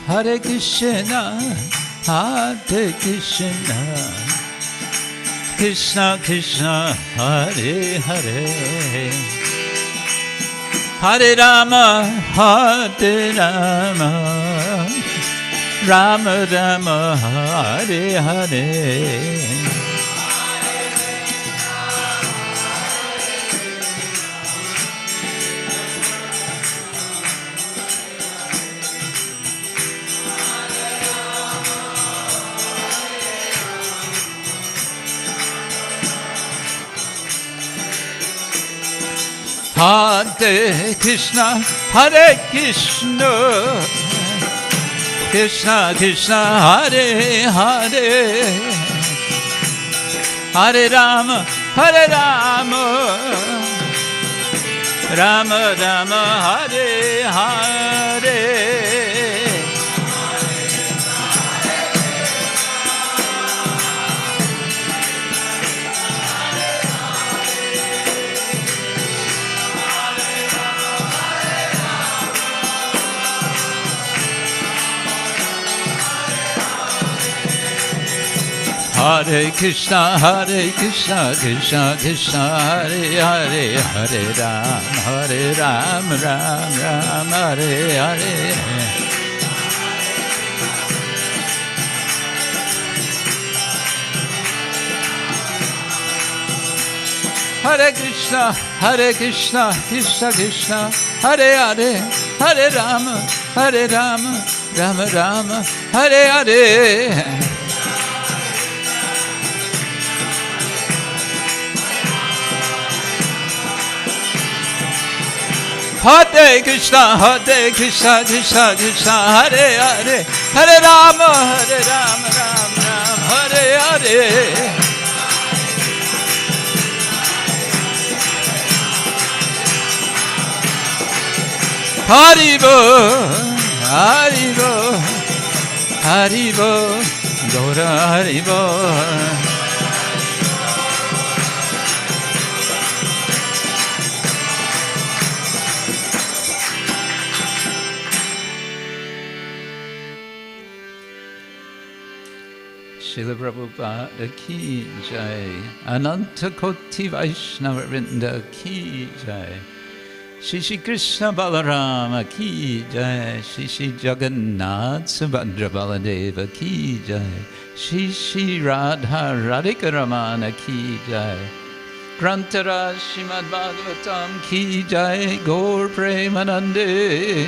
Hare Krishna, Hare Krishna, Krishna Krishna, Hare Hare, Hare Rama, Hare Rama, Rama Rama, Hare Hare. Hare Krishna, Hare Krishna, Krishna Krishna, Hare Hare, Hare Rama, Hare Rama, Rama Rama, Hare Hare. Hare Krishna, Krishna Krishna, Hare Hare, Hare Ram, Ram Ram, Hare Hare. Hare Krishna, Krishna Krishna, Hare Hare, Hare Ram, Ram Ram, Hare Hare. Hare Krishna, Krishna Krishna, Hare Hare, Hare Rama, Ram Ram, Hare Hare. Haribo, Haribo, Haribo, Gaura Haribo. Srila Prabhupada ki jai, Ananta Koti Vaishnava Vrinda ki jai, Shri Krishna Balarama ki jai, Shri Jagannath Subhadra Baladeva ki jai, Shri Radha Radhika Ramana ki jai, Grantara Srimad Bhagavatam ki jai, Gaur Premanande.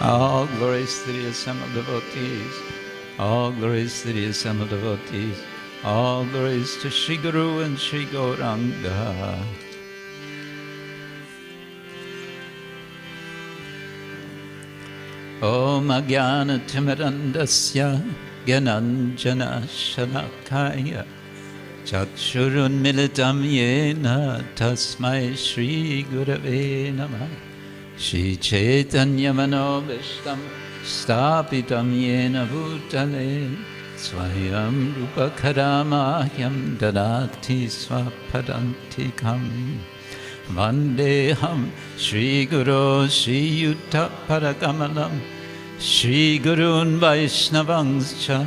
All glories to the assembled devotees. All glories to the assembled devotees. All glories to Shri Guru and Shri Gauranga. Om Ajnana Timirandasya Gyananjana Shalakaya Chakshurun Militam Yena Tasmai Shri Gurave Namah. Shri Chaitanya Manobishtam Stapitam Yena Bhutale Swayam Rupa Karamahyam Dadati Swapadantikam Vandeham Shri Guru Shri Yuta Parakamalam Shri Gurun Vaishnavangscha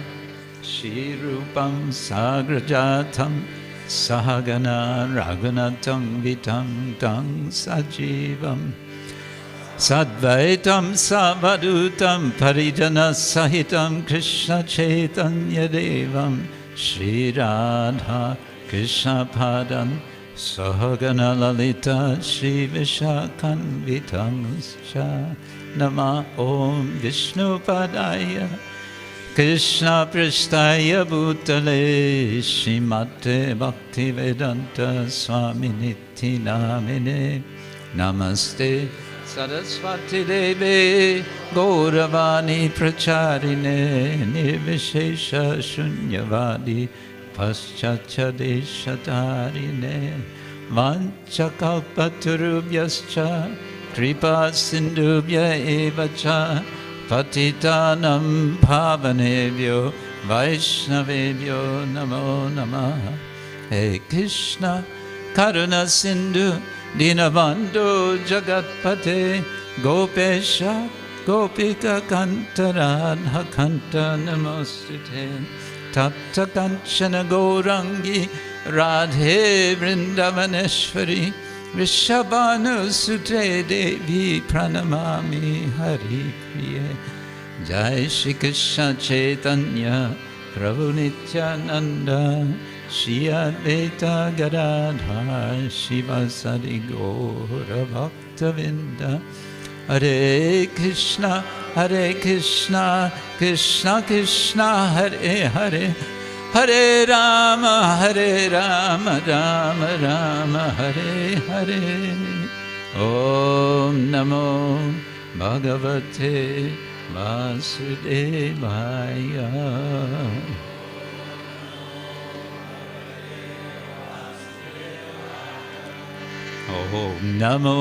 Shri Rupam Sagrajatam Sahagana Raghunatam Vitam Tang Sajivam Sadvaitam Savadutam Parijana Sahitam Krishna Chaitanya Devam Shri Radha Krishna Padam Sahagana Lalita Shri Vishakhan Vitangscha Nama Om Vishnu Padaya Krishna Prasthaya Bhutale Srimate Bhaktivedanta Swami Niti Namine Namaste Saraswati Devi Gauravani Pracharine Nirvishesha Shunyavadi Paschatya Deshatarine Vanchakalpaturubhyascha Kripa Sindhubhya Evacha Patitanam Pavanebhyo Vaishnavebhyo Namo Namaha. Hey Krishna Karuna Sindhu Dinabandhu Jagatpate Gopesha Gopika Kanta Radha Kanta Namostute Tapta Kanchana Gaurangi Radhe Vrindavaneshwari Vrishabhanu Sute Devi Pranamami Hari Priye Jai Shri Krishna Chaitanya Prabhu Nityananda Shri Advaita Gadadhar Shivasadi Gaura Bhaktavinda Hare Krishna Krishna Krishna Hare Hare Hare Rama Rama Rama Hare Hare Om Namo Bhagavate Vasudevaya Om Namo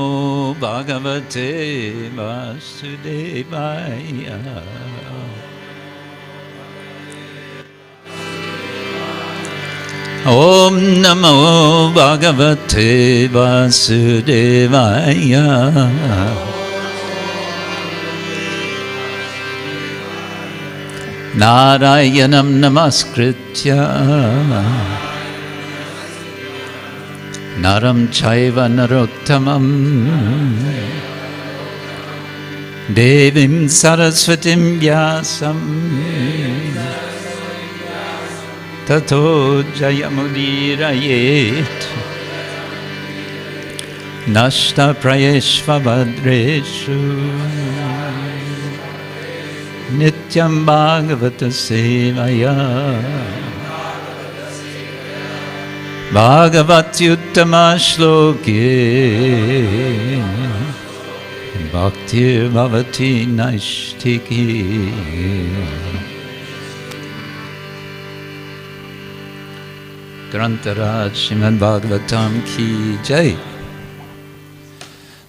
Bhagavate Vasudevaya Om Namo Bhagavate Vasudevaya Narayanam Namaskritya Naram Chaiva Narottamam Devim Saraswatim Vyasam Tato Jayamudirayet Nashta Prayeshva Badreshu Nityam Bhagavata Sevaya Bhagavati Uttama Shloke Bhakti Bhavati Naishtiki Grantaraj Srimad Bhagavatam Ki Jai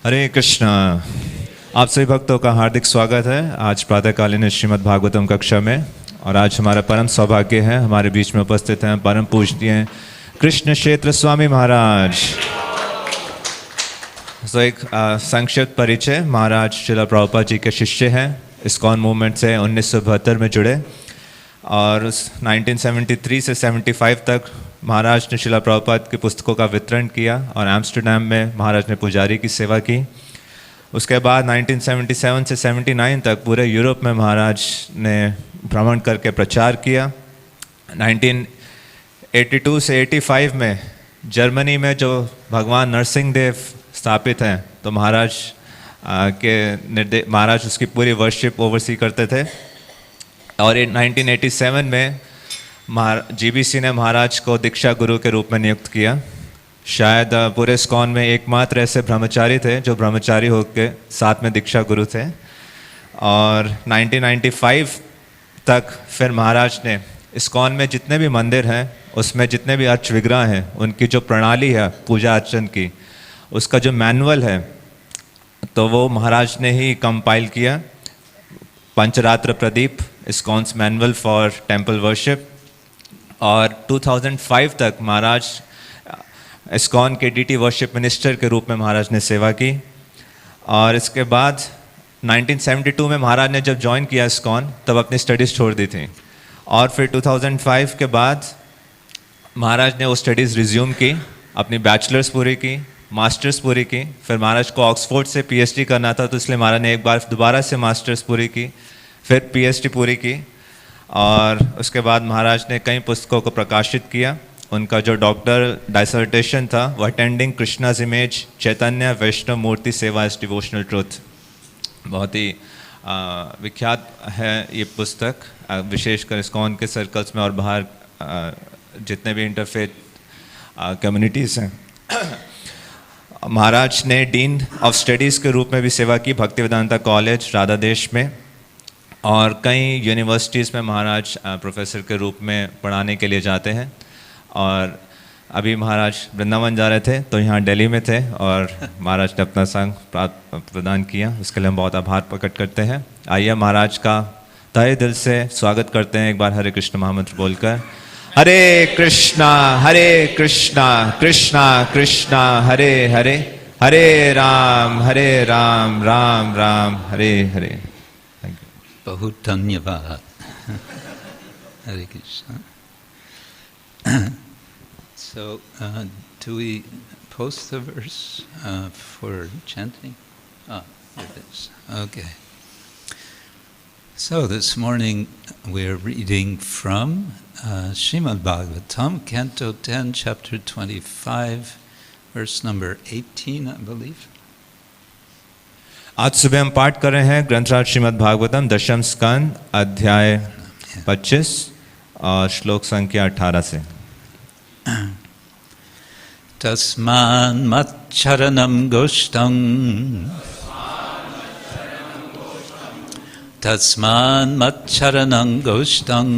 हरे कृष्णा। आप सभी भक्तों का हार्दिक स्वागत है आज प्रातःकालीन श्रीमद् भागवतम कक्षा में। और आज हमारा परम सौभाग्य है हमारे बीच में उपस्थित हैं परम पूजनीय कृष्ण क्षेत्र स्वामी महाराज। तो एक संक्षिप्त परिचय। महाराज श्रील प्रभुपाद जी के शिष्य हैं, इस्कॉन मूवमेंट से 1972 में जुड़े और 1973 से 75 तक महाराज ने श्रील प्रभुपाद की पुस्तकों का वितरण किया और एम्स्टर्डम में महाराज ने पुजारी की सेवा की। उसके बाद 1977 से 79 तक पूरे यूरोप में महाराज ने भ्रमण करके प्रचार किया। 1982 से 85 में जर्मनी में जो भगवान नरसिंह देव स्थापित हैं तो महाराज महाराज उसकी पूरी वर्शिप ओवरसी करते थे। और 1987 में जीबीसी ने महाराज को दीक्षा गुरु के रूप में नियुक्त किया। शायद पूरे इस्कॉन में एकमात्र ऐसे ब्रह्मचारी थे जो ब्रह्मचारी होकर साथ में दीक्षा गुरु थे। और 1995 तक फिर महाराज ने इस्कॉन में जितने भी मंदिर हैं उसमें जितने भी अर्च विग्रह हैं उनकी जो प्रणाली है पूजा अर्चन की उसका जो मैनुअल है तो वो महाराज ने ही कंपाइल किया। Pancharatra Pradipa ISKCON's manual for temple worship. और 2005 तक महाराज इस्कॉन के डीटी वर्शिप मिनिस्टर के रूप में महाराज ने सेवा की। और इसके बाद 1972 में महाराज ने जब ज्वाइन किया इस्कॉन तब अपनी स्टडीज़ छोड़ दी थी। और फिर 2005 के बाद महाराज ने वो स्टडीज़ रिज्यूम की, अपनी बैचलर्स पूरी की, मास्टर्स पूरी की। फिर महाराज को ऑक्सफोर्ड से पीएचडी करना था तो इसलिए महाराज ने एक बार दोबारा से मास्टर्स पूरी की, फिर पीएचडी पूरी की। और उसके बाद महाराज ने कई पुस्तकों को प्रकाशित किया। उनका जो डॉक्टर डाइसर्टेशन था वो अटेंडिंग कृष्णाज इमेज चैतन्य वैष्णव मूर्ति सेवा इज डिवोशनल ट्रुथ, बहुत ही विख्यात है ये पुस्तक, विशेषकर इस्कॉन के सर्कल्स में और बाहर जितने भी इंटरफेथ कम्युनिटीज़ हैं। महाराज ने डीन ऑफ स्टडीज़ के रूप में भी सेवा की भक्तिवेदांता कॉलेज राधा देश में। और कई यूनिवर्सिटीज़ में महाराज प्रोफेसर के रूप में पढ़ाने के लिए जाते हैं। और अभी महाराज वृंदावन जा रहे थे तो यहाँ दिल्ली में थे और महाराज ने अपना संग प्रदान किया, उसके लिए हम बहुत आभार प्रकट करते हैं। आइए महाराज का तहे दिल से स्वागत करते हैं एक बार हरे कृष्ण महामंत्र बोलकर। हरे कृष्णा कृष्णा कृष्णा हरे हरे, हरे Ram Ram Ram Hare Hare. Bahut dhanyavad. Hare Krishna. So, do we post the verse for chanting? Ah, here it is. Okay. So this morning we're reading from Srimad Bhagavatam, Canto 10, Chapter 25, verse number 18, I believe. आज सुबह हम पाठ कर रहे हैं ग्रंथराज श्रीमद् भागवतम दशम स्कंद अध्याय 25 और श्लोक संख्या 18 से। तस्मान मच्चरणं गोष्ठं तस्मान मच्चरणं गोष्ठं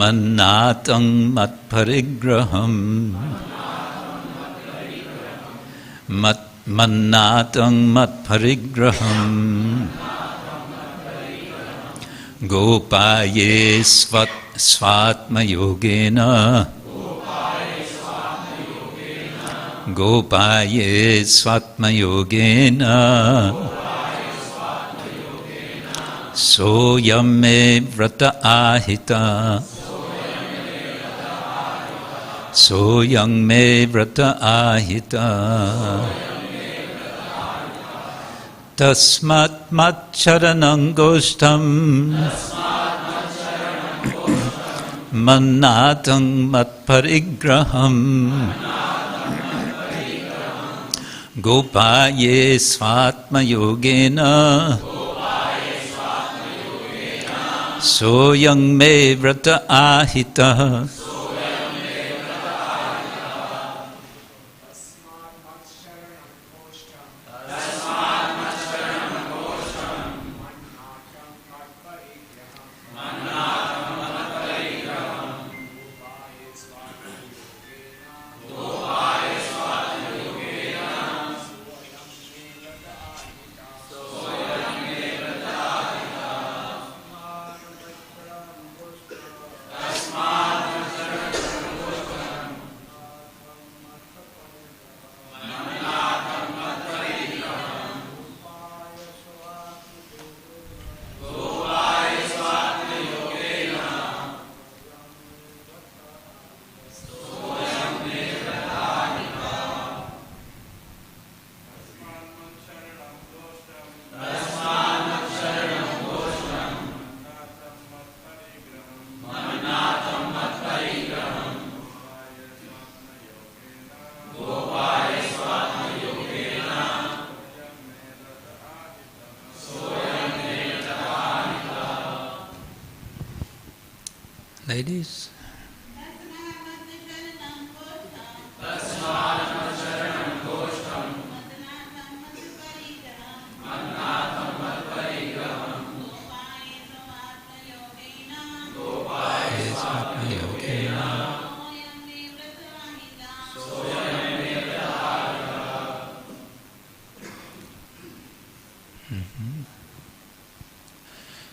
मन्नातं मत्परिग्रहं मन्नातं मत्परिग्रहं गोपाये स्वात्मयोगेन गोपाये स्वात्मयोगेन सोऽयं मे व्रत आहिता सोऽयं मे व्रत आहिता तस्मात् मच्चरणं गोष्ठं मन्नातं मत्परिग्रहं गोपाये स्वात्मयोगेन सोऽयं मे व्रत आहितः Ladies.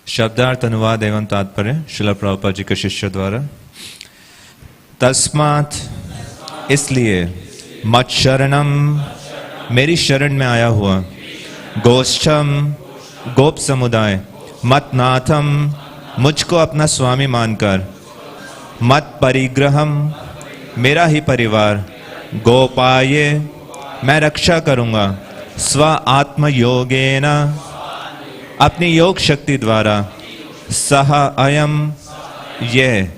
शब्दार्थ अनुवाद एवं तात्पर्य श्रील प्रभुपाद जी के शिष्य द्वारा। तस्मात् इसलिए, मत शरणम मेरी शरण में आया हुआ, गोष्ठम गोप समुदाय, मत नाथम मुझको अपना स्वामी मानकर, मत परिग्रहम मेरा ही परिवार, गोपाये मैं रक्षा करूंगा, स्व आत्म योगेन अपनी योग शक्ति द्वारा, सह अयम यह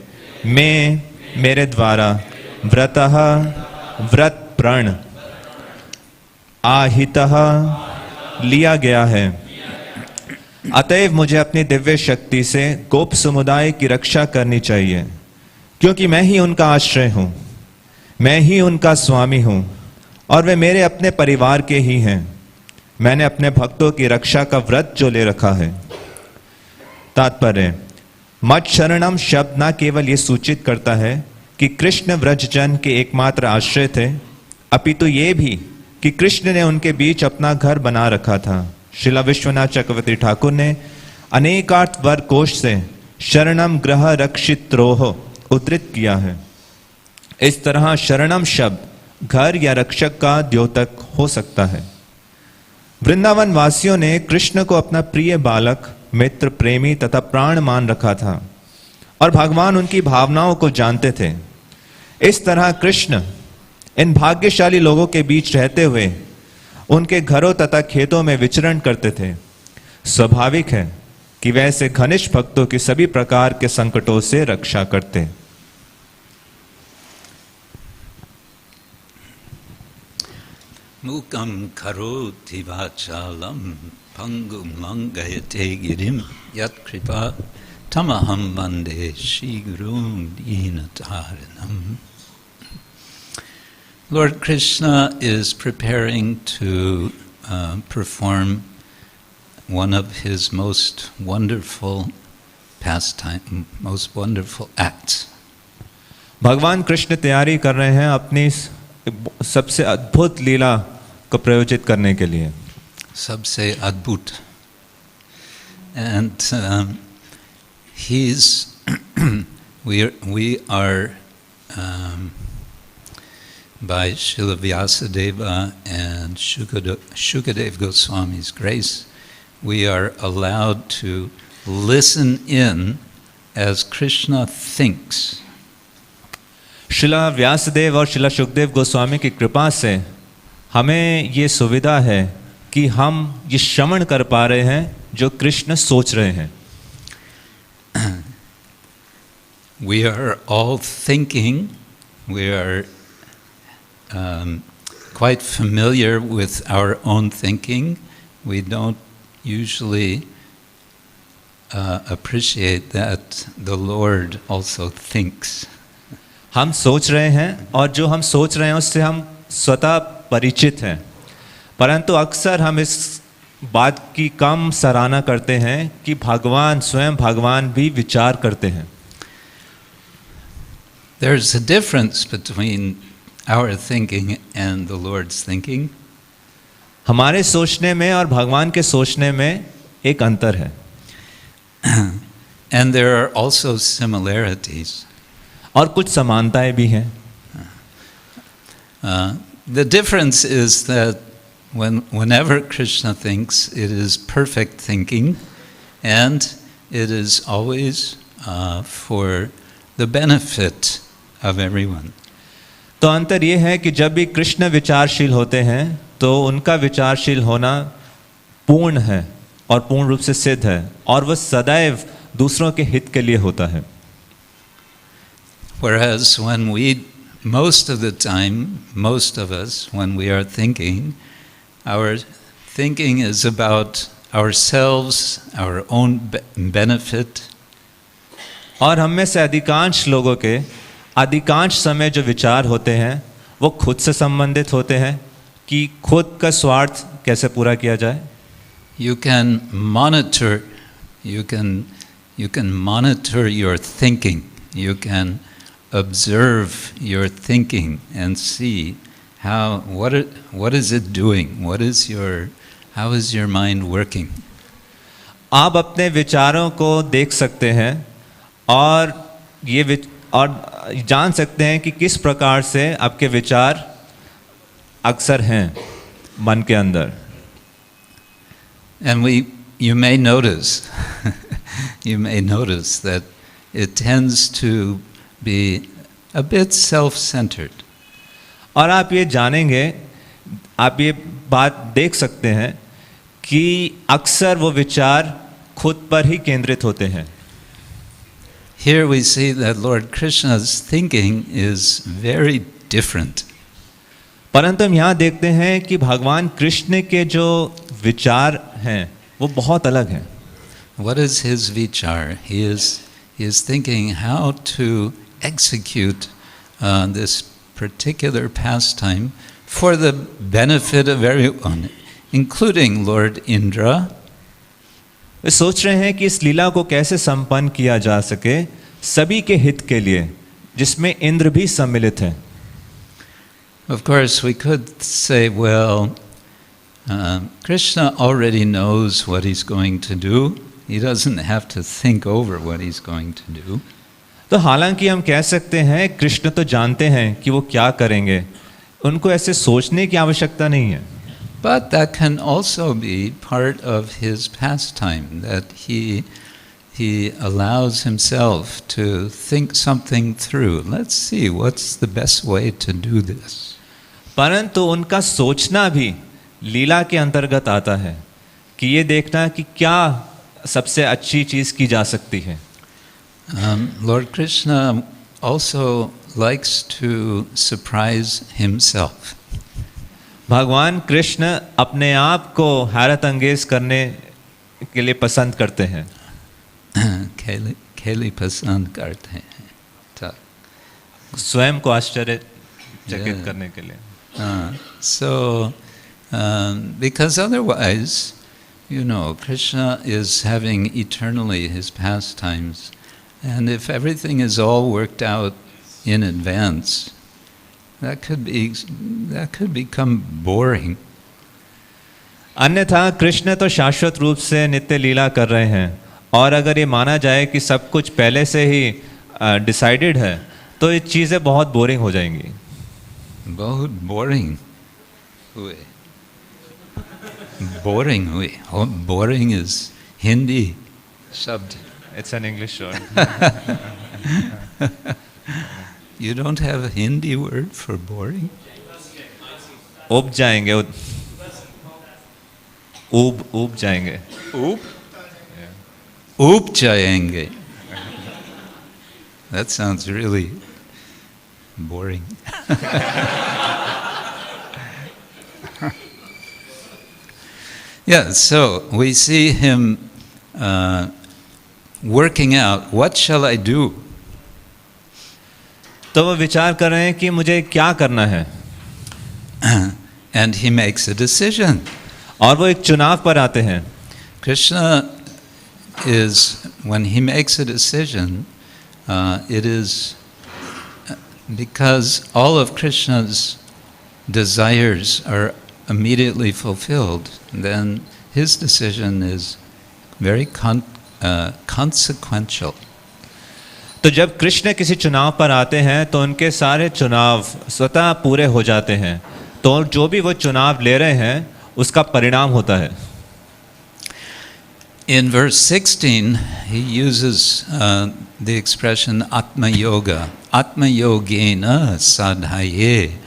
मैं मेरे द्वारा, व्रतः व्रत प्रण, आहितः लिया गया है। अतएव मुझे अपनी दिव्य शक्ति से गोप समुदाय की रक्षा करनी चाहिए, क्योंकि मैं ही उनका आश्रय हूं, मैं ही उनका स्वामी हूं और वे मेरे अपने परिवार के ही हैं। मैंने अपने भक्तों की रक्षा का व्रत जो ले रखा है। तात्पर्य, मत शरणम शब्द न केवल ये सूचित करता है कि कृष्ण व्रजजन के एकमात्र आश्रय थे, अपितु ये भी कि कृष्ण ने उनके बीच अपना घर बना रखा था। श्रील विश्वनाथ चक्रवर्ती ठाकुर ने अनेकार्थ वर कोश से शरणम ग्रह रक्षित्रोह उद्धृत किया है। इस तरह शरणम शब्द घर या रक्षक का द्योतक हो सकता है। वृंदावन वासियों ने कृष्ण को अपना प्रिय बालक, मित्र, प्रेमी तथा प्राण मान रखा था और भगवान उनकी भावनाओं को जानते थे। इस तरह कृष्ण इन भाग्यशाली लोगों के बीच रहते हुए उनके घरों तथा खेतों में विचरण करते थे। स्वाभाविक है कि वैसे घनिष्ठ भक्तों की सभी प्रकार के संकटों से रक्षा करते। Mukam karoti vachalam pangum langayate girim yat kripa tamaham bande shigurum dinataranam. Lord Krishna is preparing to perform one of his most wonderful pastime, most wonderful acts. भगवान कृष्ण तैयारी कर रहे हैं अपनी सबसे अद्भुत लीला को प्रयोजित करने के लिए। सबसे अद्भुत। And we are by Srila Vyasadeva and Shukadev Goswami's grace, we are allowed to listen in as Krishna thinks. शिला व्यासदेव और शिला शुकदेव गोस्वामी की कृपा से हमें ये सुविधा है कि हम ये श्रवण कर पा रहे हैं जो कृष्ण सोच रहे हैं। We are all thinking, we are quite familiar with our own thinking. We don't usually appreciate that the Lord also thinks. हम सोच रहे हैं और जो हम सोच रहे हैं उससे हम स्वतः परिचित हैं, परंतु अक्सर हम इस बात की कम सराहना करते हैं कि भगवान स्वयं भगवान भी विचार करते हैं। There's a difference between our thinking and the Lord's thinking. हमारे सोचने में और भगवान के सोचने में एक अंतर है। And there are also similarities. और कुछ समानताएं भी हैं। The difference is that whenever Krishna thinks, it is perfect thinking, and it is always for the benefit of everyone. तो अंतर ये है कि जब भी कृष्ण विचारशील होते हैं तो उनका विचारशील होना पूर्ण है और पूर्ण रूप से सिद्ध है और वह सदैव दूसरों के हित के लिए होता है। Whereas when most of the time, most of us, when we are thinking, our thinking is about ourselves, our own benefit. और हम में से अधिकांश लोगों के अधिकांश समय जो विचार होते हैं वो खुद से संबंधित होते हैं कि खुद का स्वार्थ कैसे पूरा किया जाए। You can monitor your thinking. You can observe your thinking and see what is it doing? How is your mind working? आप अपने विचारों को देख सकते हैं और जान सकते हैं कि किस प्रकार से आपके विचार अक्सर हैं मन के अंदर। And you may notice that it tends to be a bit self-centered. और आप ये जानेंगे, आप ये बात देख सकते हैं कि अक्सर वो विचार खुद पर ही केंद्रित होते हैं। Here we see that Lord Krishna's thinking is very different. परंतु हम यहाँ देखते हैं कि भगवान कृष्ण के जो विचार हैं वो बहुत अलग हैं। What is his vichar? He is thinking how to execute this particular pastime for the benefit of everyone, including Lord Indra. वे सोच रहे हैं कि इस लीला को कैसे संपन्न किया जा सके सभी के हित के लिए, जिसमें इंद्र भी सम्मिलित हैं। Of course, we could say, well, Krishna already knows what he's going to do. He doesn't have to think over what he's going to do. तो हालांकि हम कह सकते हैं कृष्ण तो जानते हैं कि वो क्या करेंगे, उनको ऐसे सोचने की आवश्यकता नहीं है। But that can also be part of his pastime, that he allows himself to think something through. Let's see, what's the best way to do this? परंतु उनका सोचना भी लीला के अंतर्गत आता है कि ये देखना कि क्या सबसे अच्छी चीज़ की जा सकती है. Lord Krishna also likes to surprise himself. भगवान कृष्ण अपने आप को हैरत अंगेज करने के लिए पसंद करते हैं. खेली पसंद करते हैं, तो स्वयं को आश्चर्यचकित करने के लिए. So, because otherwise, Krishna is having eternally his pastimes, and if everything is all worked out in advance, that could become boring. अन्यथा कृष्ण तो शाश्वत रूप से नित्य लीला कर रहे हैं, और अगर ये माना जाए कि सब कुछ पहले से ही डिसाइडेड है तो ये चीज़ें बहुत बोरिंग हो जाएंगी. बहुत बोरिंग हुए. बोरिंग हुए. बोरिंग इज हिंदी शब्द. It's an English word. You don't have a Hindi word for boring? उब जाएंगे. ऊब जाएंगे. ऊब जाएंगे. That sounds really boring. Yeah, so we see him working out, what shall I do? तो वो विचार कर रहे हैं कि मुझे क्या करना है. And he makes a decision. और वो एक चुनाव पर आते हैं. Krishna is, when he makes a decision, it is because all of Krishna's desires are immediately fulfilled, then his decision is very consequential. तो जब कृष्ण किसी चुनाव पर आते हैं तो उनके सारे चुनाव स्वतः पूरे हो जाते हैं, तो जो भी वो चुनाव ले रहे हैं उसका परिणाम होता है. In verse 16, he uses the expression Atma Yoga. Atma Yogena Sadhaye.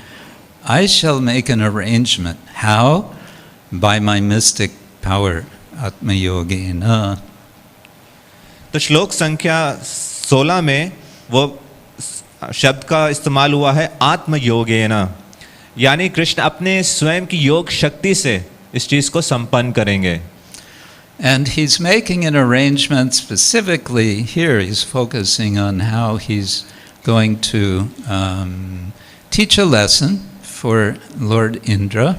I shall make an arrangement. How? By my mystic power. Atma Yogena. तो श्लोक संख्या 16 में वो शब्द का इस्तेमाल हुआ है आत्म योगेना, यानी कृष्ण अपने स्वयं की योग शक्ति से इस चीज़ को संपन्न करेंगे. And he's making an arrangement specifically here. He's focusing on how he's going to teach a lesson for Lord Indra.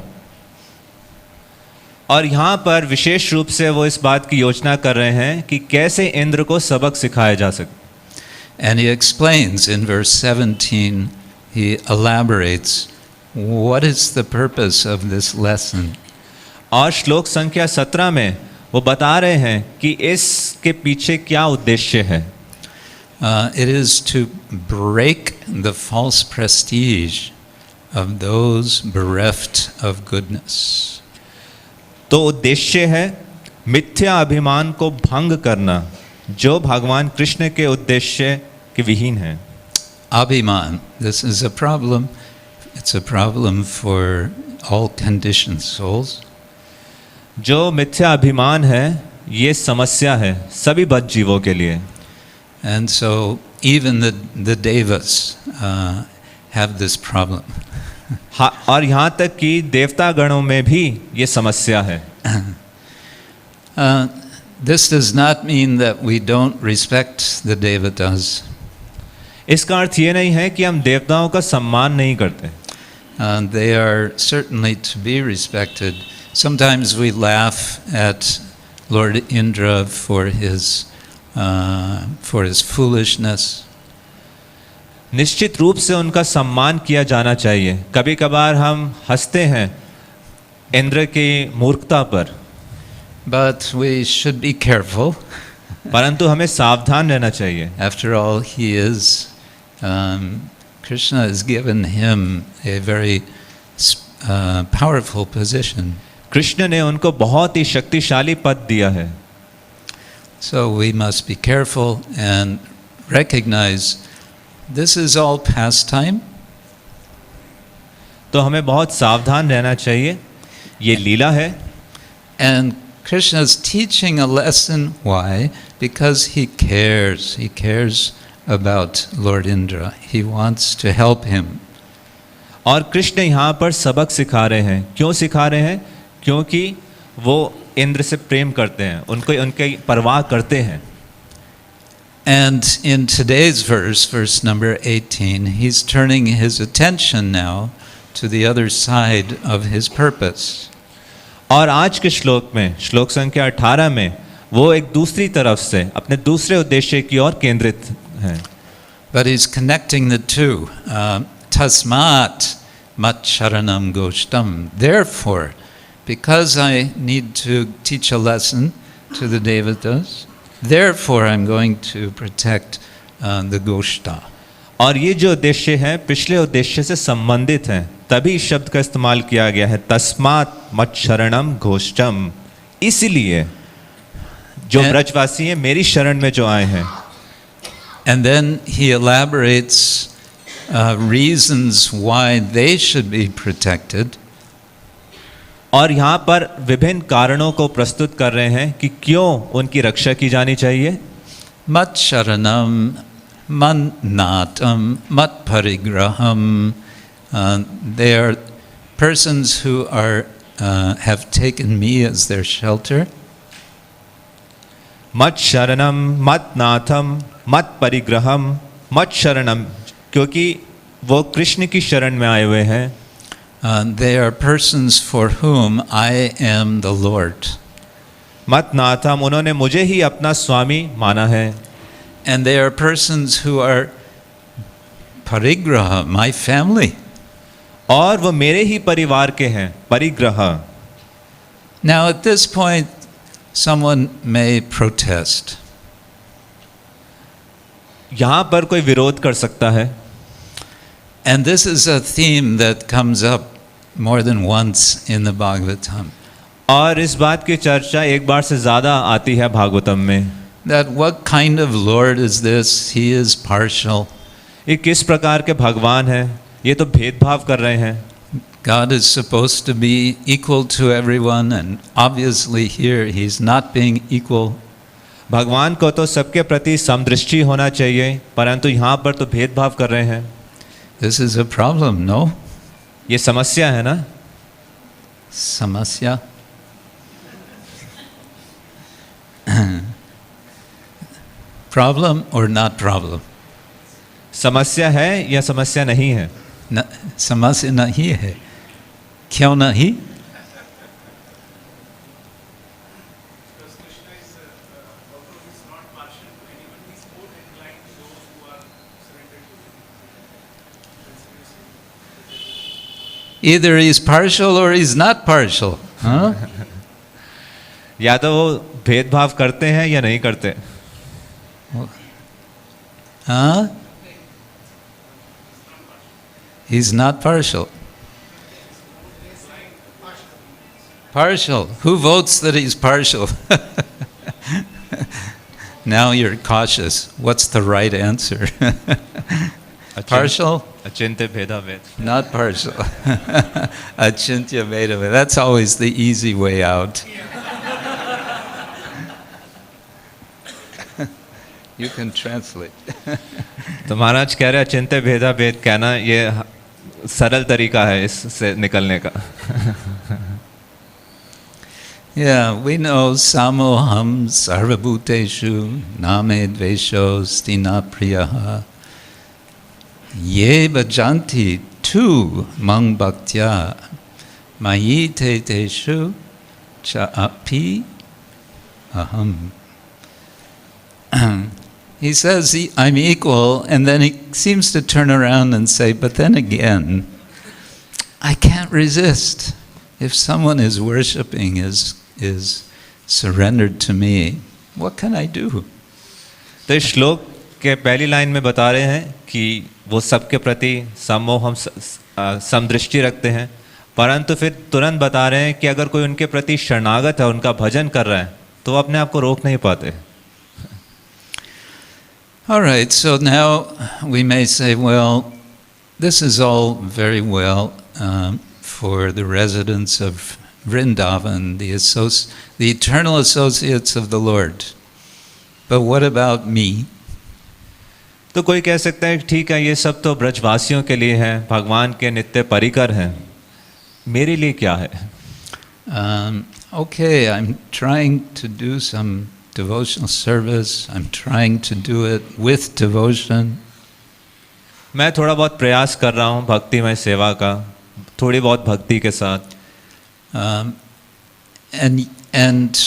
और यहाँ पर विशेष रूप से वो इस बात की योजना कर रहे हैं कि कैसे इंद्र को सबक सिखाया जा सके. And he explains in verse 17, he elaborates, what is the purpose of this lesson? और श्लोक संख्या 17 में वो बता रहे हैं कि इसके पीछे क्या उद्देश्य है. It is to break the false prestige of those bereft of goodness. तो उद्देश्य है मिथ्या अभिमान को भंग करना जो भगवान कृष्ण के उद्देश्य के विहीन है. Abhiman, this is a problem. It's a problem for all conditioned souls. जो मिथ्या अभिमान है ये समस्या है सभी बद्ध जीवों के लिए. And so even the devas have this problem. और यहाँ तक कि देवता गणों में भी ये समस्या है. This does not mean that we don't respect the devatas. इसका अर्थ ये नहीं है कि हम देवताओं का सम्मान नहीं करते. They are certainly to be respected. Sometimes we laugh at Lord Indra for his foolishness. निश्चित रूप से उनका सम्मान किया जाना चाहिए. कभी कभार हम हंसते हैं इंद्र की मूर्खता पर. But we should be careful. परंतु हमें सावधान रहना चाहिए. After all, he is Krishna has given him a very powerful position. Krishna ने उनको बहुत ही शक्तिशाली पद दिया है. So we must be careful and recognize this is all pastime. तो हमें बहुत सावधान रहना चाहिए. ये लीला है. And Krishna is teaching a lesson. Why? Because he cares. He cares about Lord Indra. He wants to help him. और कृष्ण यहाँ पर सबक सिखा रहे हैं. क्यों सिखा रहे हैं? क्योंकि वो इंद्र से प्रेम करते हैं, उनको उनके परवाह करते हैं. And in today's verse, verse number 18, he's turning his attention now to the other side of his purpose. और आज के श्लोक में, श्लोक संख्या 18 में, वो एक दूसरी तरफ से अपने दूसरे उद्देश्य की ओर केंद्रित हैं. But he's connecting the two. Tasmat mat sharanam goshtam. Therefore, because I need to teach a lesson to the devatas, therefore I'm going to protect the goshta. और ये जो उद्देश्य है पिछले उद्देश्य से संबंधित हैं, तभी शब्द का इस्तेमाल किया गया है. तस्मात् मत शरणम घोष्टम. इसलिए जो ब्रजवासी हैं मेरी शरण में जो आए हैं. And then he elaborates reasons why they should be protected. और यहाँ पर विभिन्न कारणों को प्रस्तुत कर रहे हैं कि क्यों उनकी रक्षा की जानी चाहिए. Mat sharanam, mannatam, mat parigraham. They are persons who are have taken me as their shelter. मत शरणम, मत नाथम, मत परिग्रहम, मत शरणम, क्योंकि वो कृष्ण की शरण में आए हुए हैं. They are persons for whom I am the Lord. मत नाथम, उन्होंने मुझे ही अपना स्वामी माना है. And they are persons who are parigraha, my family. और वो मेरे ही परिवार के हैं, परिग्रह. Now at this point, someone may protest. यहाँ पर कोई विरोध कर सकता है. And this is a theme that comes up more than once in the Bhagavatam. और इस बात की चर्चा एक बार से ज़्यादा आती है भागवतम में. That what kind of Lord is this? He is partial. ये किस प्रकार के भगवान हैं? ये तो भेदभाव कर रहे हैं. God is supposed to be equal to everyone, and obviously here he's not being equal. भगवान को तो सबके प्रति समदृष्टि होना चाहिए, परंतु यहाँ पर तो भेदभाव कर रहे हैं. This is a problem, no? ये समस्या है ना. Samasya. Problem or not problem? समस्या है या समस्या नहीं है? समस्या नहीं है. क्यों नहीं? Either he's partial or he's not partial. Huh? या तो वो भेदभाव करते हैं या नहीं करते. Huh? He's not partial. Partial. Who votes that he's partial? Now you're cautious. What's the right answer? Partial? Achintya भेदाभेद. Not partial. Achintya Vedava. That's always the easy way out. You can translate. तो महाराज कह रहे हैं अचिंत्य भेदाभेद कहना ये सरल तरीका है इससे निकलने का. Yeah, we know samoham sarvabhuteshu name dvesho stina priyaha ye bhajanti tu mang bhaktya mayi te teshu cha api aham. He says I'm equal, and then he seems to turn around and say, but then again, I can't resist. If someone is worshipping, is surrendered to me, what can I do? तो इस श्लोक के पहली line में बता रहे हैं कि वो सबके प्रति समोह हम समदृष्टि रखते हैं, परंतु फिर तुरंत बता रहे हैं कि अगर कोई उनके प्रति शरणागत है, उनका भजन कर रहा है, तो वो अपने आप को रोक नहीं पाते. All right, so now we may say, well, this is all very well for the residents of Vrindavan, the eternal associates of the Lord. But what about me? तो कोई कह सकता है ठीक है, ये सब तो ब्रजवासियों के लिए है, भगवान के नित्य परिकर हैं, मेरे लिए क्या है? Okay, I'm trying to do some devotional service. I'm trying to do it with devotion. मैं थोड़ा बहुत प्रयास कर रहा हूँ भक्तिमय सेवा का, थोड़ी बहुत भक्ति के साथ. And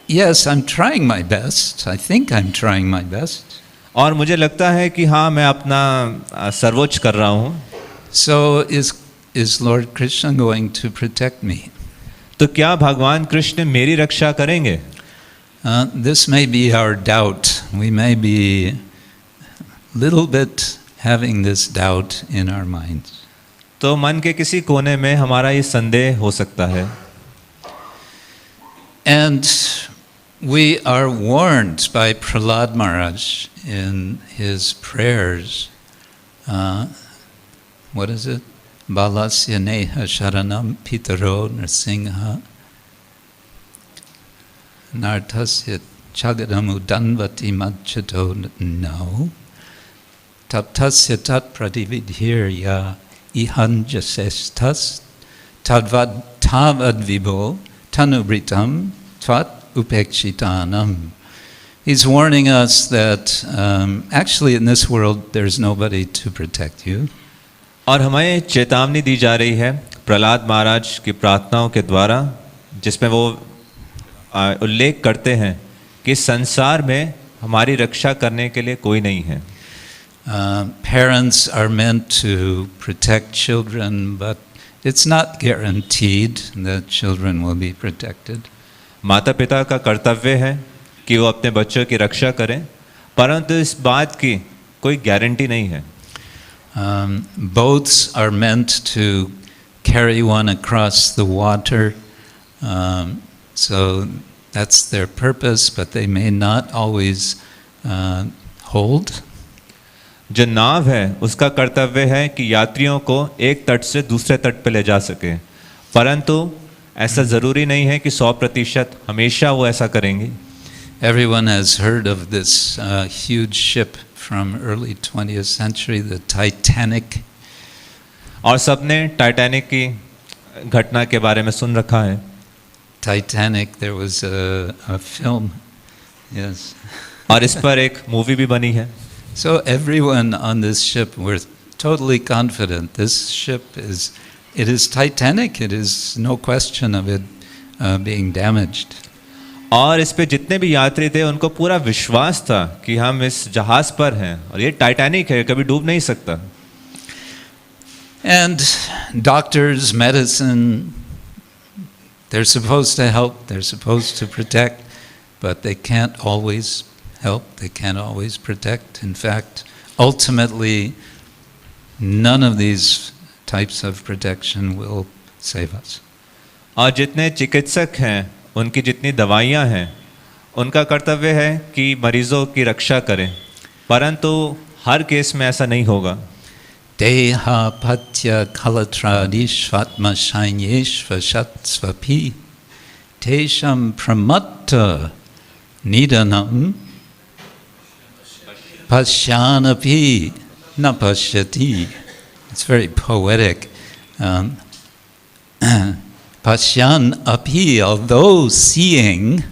yes, I'm trying my best. I think I'm trying my best. और मुझे लगता है कि हाँ, मैं अपना सर्वोच्च कर रहा हूँ. So is Lord Krishna going to protect me? तो क्या भगवान कृष्ण मेरी रक्षा करेंगे? This may be our doubt. We may be a little bit having this doubt in our minds. तो मन के किसी कोने में हमारा ये संदेह हो सकता है. And we are warned by Prahlad Maharaj in his prayers. What is it? Balasya neha sharanam pitaro narsingha nartasya chagadamu danvati madchato no taptasya tat pradividhirya ihanjasestas tadvad tavad vibho tanubritam tvat upekshitanam. He's warning us that actually in this world there's nobody to protect you. और हमें चेतावनी दी जा रही है प्रहलाद महाराज की प्रार्थनाओं के द्वारा, जिसमें वो उल्लेख करते हैं कि संसार में हमारी रक्षा करने के लिए कोई नहीं है. Parents are meant to protect children, but it's not guaranteed that children will be protected. माता पिता का कर्तव्य है कि वो अपने बच्चों की रक्षा करें, परंतु इस बात की कोई गारंटी नहीं है. Boats are meant to carry one across the water, so that's their purpose, but they may not always hold. जो नाव है उसका कर्तव्य है कि यात्रियों को एक तट से दूसरे तट पर ले जा सके, परंतु ऐसा ज़रूरी नहीं है कि 100% हमेशा वो ऐसा करेंगे. Everyone has heard of this huge ship from early 20th century, the Titanic. और सबने टाइटैनिक की घटना के बारे में सुन रखा है. Titanic, there was a film, yes. और इस पर एक मूवी भी बनी है. So everyone on this ship were totally confident. This ship it is Titanic. It is no question of it being damaged. और इस पे जितने भी यात्री थे उनको पूरा विश्वास था कि हम इस जहाज पर हैं और ये टाइटैनिक है, कभी डूब नहीं सकता. And doctors, medicine, they're supposed to help, they're supposed to protect, but they can't always help, they can't always protect. In fact, ultimately, none of these types of protection will save us. और जितने चिकित्सक हैं, उनकी जितनी दवाइयां हैं, उनका कर्तव्य है कि मरीजों की रक्षा करें, परंतु हर केस में ऐसा नहीं होगा. Deha patya kalatradishvatma shainyeshva shatsvapi tesham pramatta nidanam pashyanapi na pashyati. It's very poetic. Pashyan api, although seeing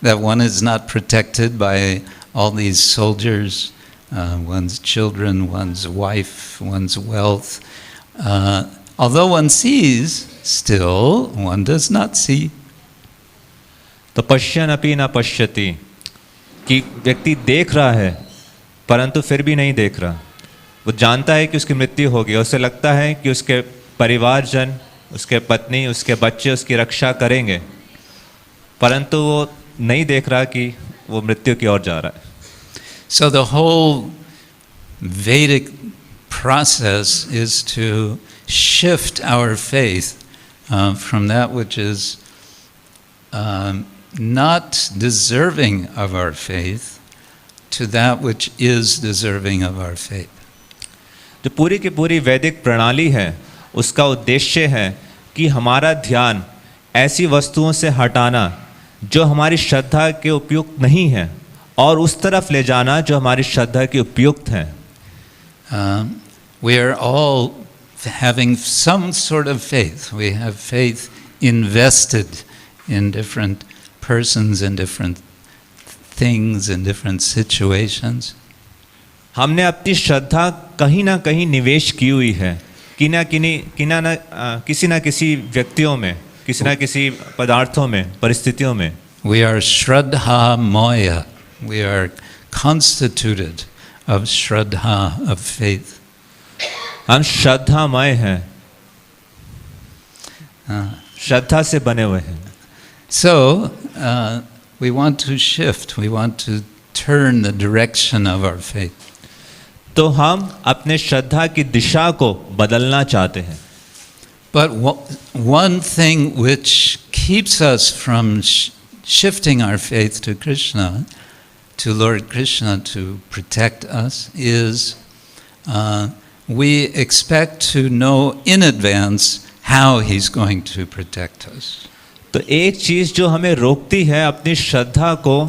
that one is not protected by all these soldiers, one's children, one's wife, one's wealth, although one sees, still one does not see. तो पश्यन अपि न पश्यति, कि व्यक्ति देख रहा है परंतु फिर भी नहीं देख रहा. वो जानता है कि उसकी मृत्यु होगी, उसे लगता है कि उसके परिवारजन, उसके पत्नी, उसके बच्चे उसकी रक्षा करेंगे, परंतु वो नहीं देख रहा कि वो मृत्यु की ओर जा रहा है. So the whole Vedic process is to shift our faith from that which is not deserving of our faith to that which is deserving of our faith. जो पूरी की पूरी वैदिक प्रणाली है उसका उद्देश्य है कि हमारा ध्यान ऐसी वस्तुओं से हटाना जो हमारी श्रद्धा के उपयुक्त नहीं है और उस तरफ ले जाना जो हमारी श्रद्धा के उपयुक्त हैं. We are all having some sort of faith. We have faith invested in different persons, in different things, in different situations. हमने अपनी श्रद्धा कहीं ना कहीं निवेश की हुई है किसी ना किसी व्यक्तियों में, किसी ना किसी पदार्थों में, परिस्थितियों में. We are Shraddha Maya. We are constituted of Shraddha, of faith. हम श्रद्धामय हैं, श्रद्धा से बने हुए हैं. So we want to shift. We want to turn the direction of our faith. तो हम अपने श्रद्धा की दिशा को बदलना चाहते हैं. But one thing which keeps us from shifting our faith to Krishna, to Lord Krishna to protect us, is we expect to know in advance how he's going to protect us. तो एक चीज़ जो हमें रोकती है अपनी श्रद्धा को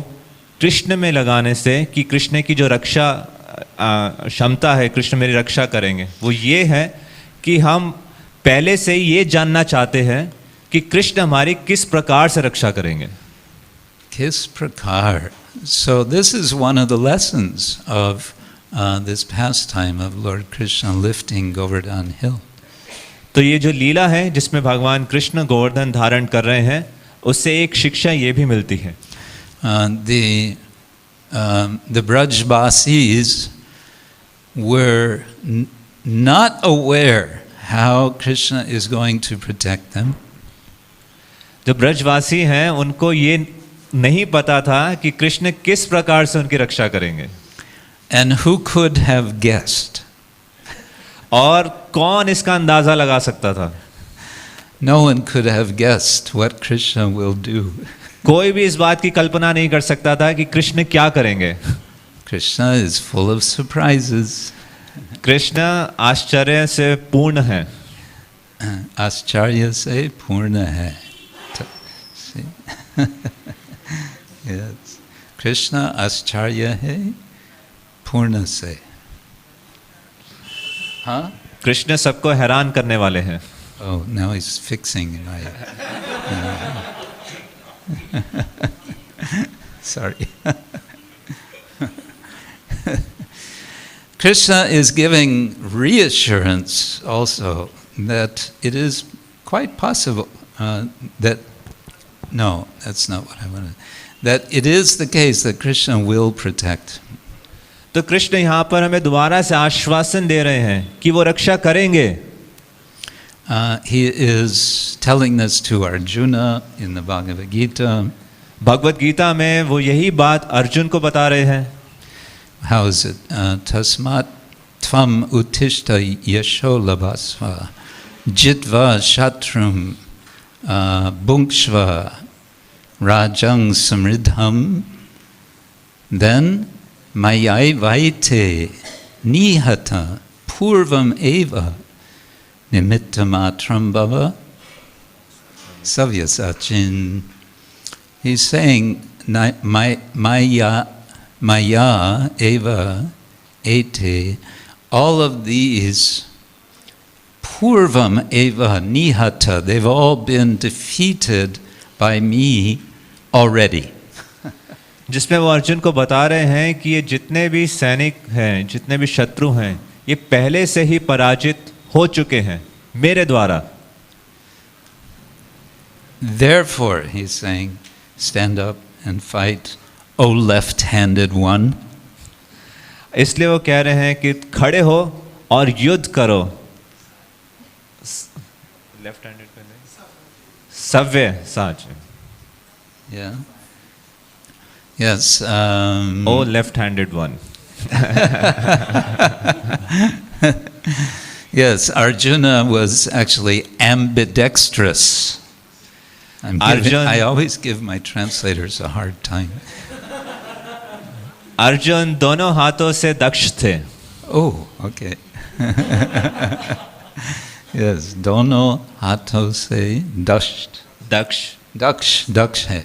कृष्ण में लगाने से कि कृष्ण की जो रक्षा क्षमता है, कृष्ण मेरी रक्षा करेंगे, वो ये है कि हम पहले से ही ये जानना चाहते हैं कि कृष्ण हमारी किस प्रकार से रक्षा करेंगे. किस प्रकार? So this is one of the lessons of this pastime of Lord Krishna lifting Govardhan Hill. तो ये जो लीला है जिसमें भगवान कृष्ण गोवर्धन धारण कर रहे हैं, उससे एक शिक्षा ये भी मिलती है. The Brajbasis were not aware how Krishna is going to protect them. जो ब्रजवासी हैं उनको ये नहीं पता था कि कृष्ण किस प्रकार से उनकी रक्षा करेंगे. And who could have guessed? और कौन इसका अंदाजा लगा सकता था? No one could have guessed what Krishna will do. कोई भी इस बात की कल्पना नहीं कर सकता था कि कृष्ण क्या करेंगे. Krishna is full of surprises. Krishna आश्चर्य से पूर्ण है. आश्चर्य से पूर्ण है. See? Yes. Krishna आश्चर्य है पूर्ण से. Huh? कृष्ण सबको हैरान करने वाले हैं. Oh, now he's fixing my. Sorry. Krishna is giving reassurance also that it is quite possible that, no, that's not what I wanted, that it is the case that Krishna will protect. तो कृष्ण यहाँ पर हमें दोबारा से आश्वासन दे रहे हैं कि वो रक्षा करेंगे. He is telling this to Arjuna in the Bhagavad Gita. Bhagavad Gita में वो यही बात अर्जुन को बता रहे हैं. How is it? Tasmat tvam utishta yasho labhasva jitva shatrum bhunkshva rajang samridham. Then mayai vaite nihata purvam eva nimitta matram bhava savyasachin. He's saying Maya eva ete, all of these purvam eva nihata, they've all been defeated by me already. जिसमें वो अर्जुन को बता रहे हैं कि ये जितने भी सैनिक हैं, जितने भी शत्रु हैं, ये पहले से ही पराजित हो चुके हैं मेरे द्वारा. Therefore, he's saying, stand up and fight, O left-handed one. इसलिए वो कह रहे हैं कि खड़े हो और युद्ध करो. लेफ्ट-हैंडेड पे नहीं, सव्य साच. Yeah. Yes. O left-handed one. Yes, Arjuna was actually ambidextrous. I always give my translators a hard time. Arjun दोनों हाथों से दक्ष थे. Oh, okay. Yes, dono hato se dasht. Daksh hai.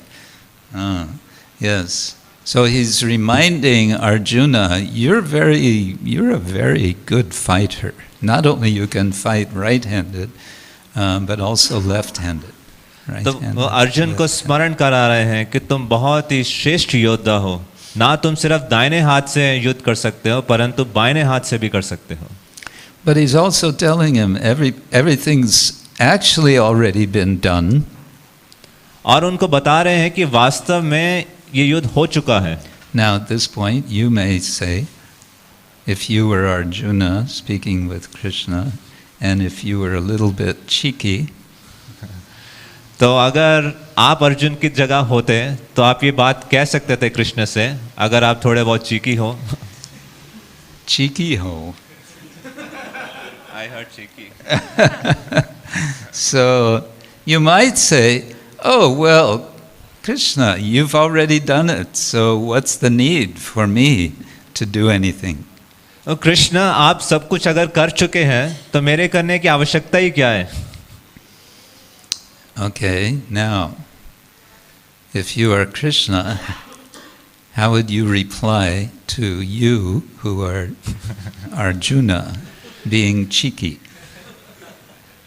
Yes. So he's reminding Arjuna, you're a very good fighter. Not only you can fight right-handed, but also left-handed. तो वो अर्जुन को स्मरण करा रहे हैं कि तुम बहुत ही श्रेष्ठ योद्धा हो. ना तुम सिर्फ दाहिने हाथ से युद्ध कर सकते हो, परंतु बाएं हाथ से भी कर सकते हो. But he's also telling him everything's actually already been done. और उनको बता रहे हैं कि वास्तव में ये युद्ध हो चुका है. Now at this point you may say, if you were Arjuna speaking with Krishna, and if you were a little bit cheeky, तो अगर आप अर्जुन की जगह होते तो आप ये बात कह सकते थे कृष्ण से, अगर आप थोड़े बहुत चीकी हो. Cheeky ho. I heard cheeky. So you might say, oh well, Krishna, you've already done it, so what's the need for me to do anything? तो कृष्ण, आप सब कुछ अगर कर चुके हैं तो मेरे करने की आवश्यकता ही क्या है? Okay, now, if you are Krishna, how would you reply to you who are Arjuna being cheeky?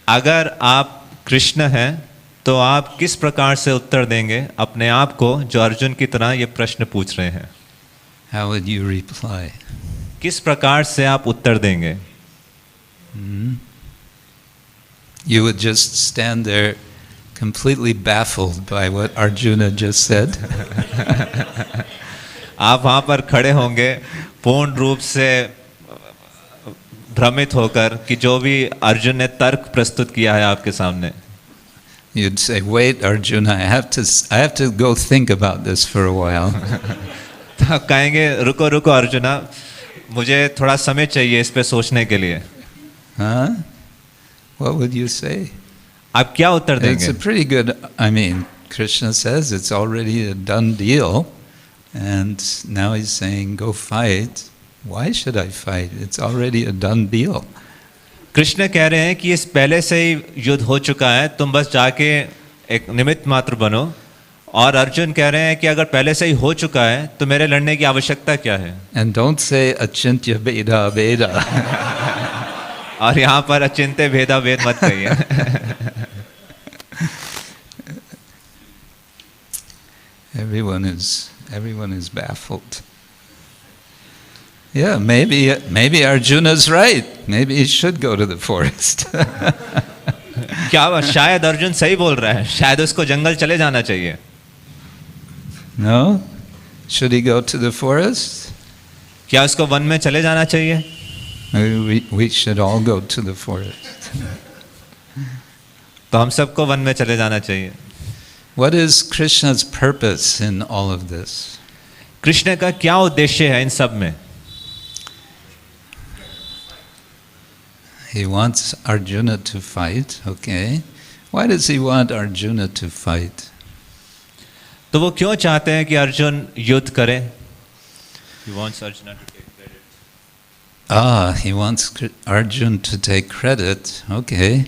अगर आप कृष्ण हैं तो आप किस प्रकार से उत्तर देंगे अपने आप को जो अर्जुन की तरह ये प्रश्न पूछ रहे हैं? How would you reply? किस प्रकार से आप उत्तर देंगे? You would just stand there completely baffled by what Arjuna just said. आप वहाँ पर खड़े होंगे पूर्ण रूप से भ्रमित होकर कि जो भी अर्जुन ने तर्क प्रस्तुत किया है आपके सामने. You'd say, wait Arjuna, I have to go think about this for a while. तो कहेंगे रुको रुको अर्जुना, मुझे थोड़ा समय चाहिए इस पे सोचने के लिए. Huh? What would you say? आप क्या उत्तर देंगे? It's a pretty good, Krishna says it's already a done deal, and now he's saying go fight. Why should I fight? It's already a done deal. Krishna कह रहे हैं कि इस पहले से ही युद्ध हो चुका है, तुम बस जाके एक निमित्त मात्र बनो. और अर्जुन कह रहे हैं कि अगर पहले से ही हो चुका है तो मेरे लड़ने की आवश्यकता क्या है? And don't say achintya beda beda. और यहाँ पर अचिंत्य भेदा भेद मत कहिए. Everyone is baffled. Yeah, maybe Arjuna's right. Maybe he should go to the forest. क्या शायद अर्जुन सही बोल रहा है, शायद उसको जंगल चले जाना चाहिए. No? Should he go to the forest? क्या उसको वन में चले जाना चाहिए? We should all go to the forest. तो हम सबको वन में चले जाना चाहिए. What is Krishna's purpose in all of this? Krishna का क्या उद्देश्य है इन सब में? He wants Arjuna to fight, okay. Why does he want Arjuna to fight? तो वो क्यों चाहते हैं कि अर्जुन युद्ध करे? He wants Arjuna to take credit. He wants Arjun to take credit, okay.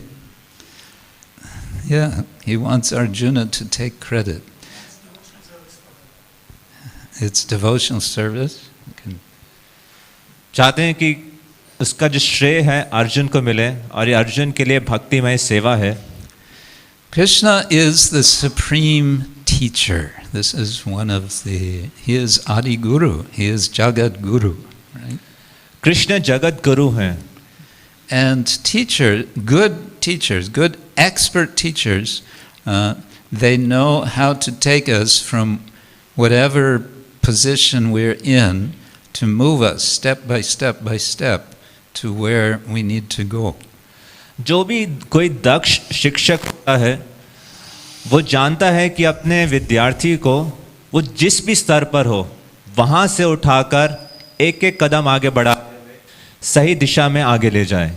Yeah, he wants Arjuna to take credit. It's devotional service. चाहते हैं कि उसका जो श्रेय है अर्जुन को मिले और ये अर्जुन के लिए भक्तिमय सेवा है. Krishna is the supreme teacher. This is he is Adi Guru, he is Jagat Guru, right? Krishna Jagat Guru हैं. And good expert teachers, they know how to take us from whatever position we're in to move us step by step to where we need to go. जो भी कोई दक्ष शिक्षक होता है वो जानता है कि अपने विद्यार्थी को वो जिस भी स्तर पर हो वहाँ से उठाकर एक एक कदम आगे बढ़ा सही दिशा में आगे ले जाए.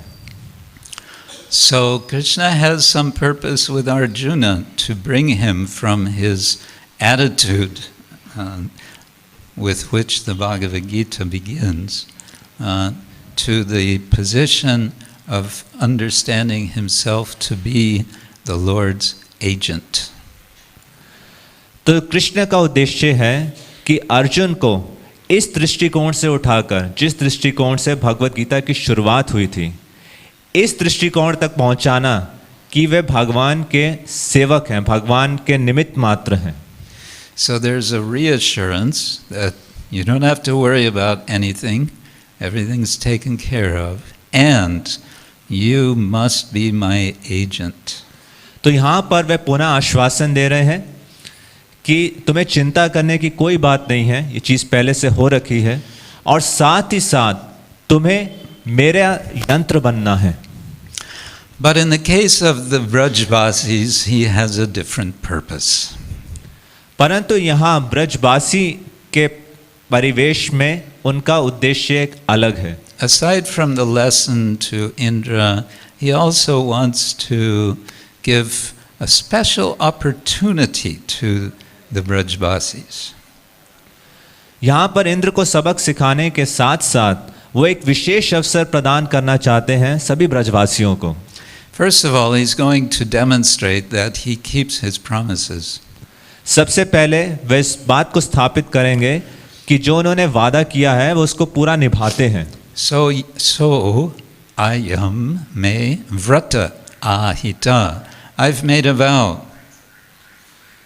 So Krishna has some purpose with Arjuna to bring him from his attitude with which the Bhagavad Gita begins to the position of understanding himself to be the Lord's agent. तो कृष्ण का उद्देश्य है कि अर्जुन को इस दृष्टिकोण से उठाकर, जिस दृष्टिकोण से भगवत गीता की शुरुआत हुई थी, इस दृष्टिकोण तक पहुंचाना कि वे भगवान के सेवक हैं, भगवान के निमित्त मात्र हैं. So there's a reassurance that you don't have to worry about anything, everything's taken care of, and you must be my agent. तो यहाँ पर वे पुनः आश्वासन दे रहे हैं कि तुम्हें चिंता करने की कोई बात नहीं है, ये चीज़ पहले से हो रखी है, और साथ ही साथ तुम्हें मेरा यंत्र बनना है. But in the case of the Brajvasis, he has a different purpose. परंतु यहाँ ब्रजवासी के परिवेश में उनका उद्देश्य एक अलग है. Aside from the lesson to Indra, he also wants to give a special opportunity to the Brajvasis. यहाँ पर इंद्र को सबक सिखाने के साथ साथ वो एक विशेष अवसर प्रदान करना चाहते हैं सभी ब्रजवासियों को. First of all, he's going to demonstrate that he keeps his promises. सबसे पहले वे इस बात को स्थापित करेंगे कि जो उन्होंने वादा किया है वो उसको पूरा निभाते हैं. So ayam me vrata ahita. I've made a vow.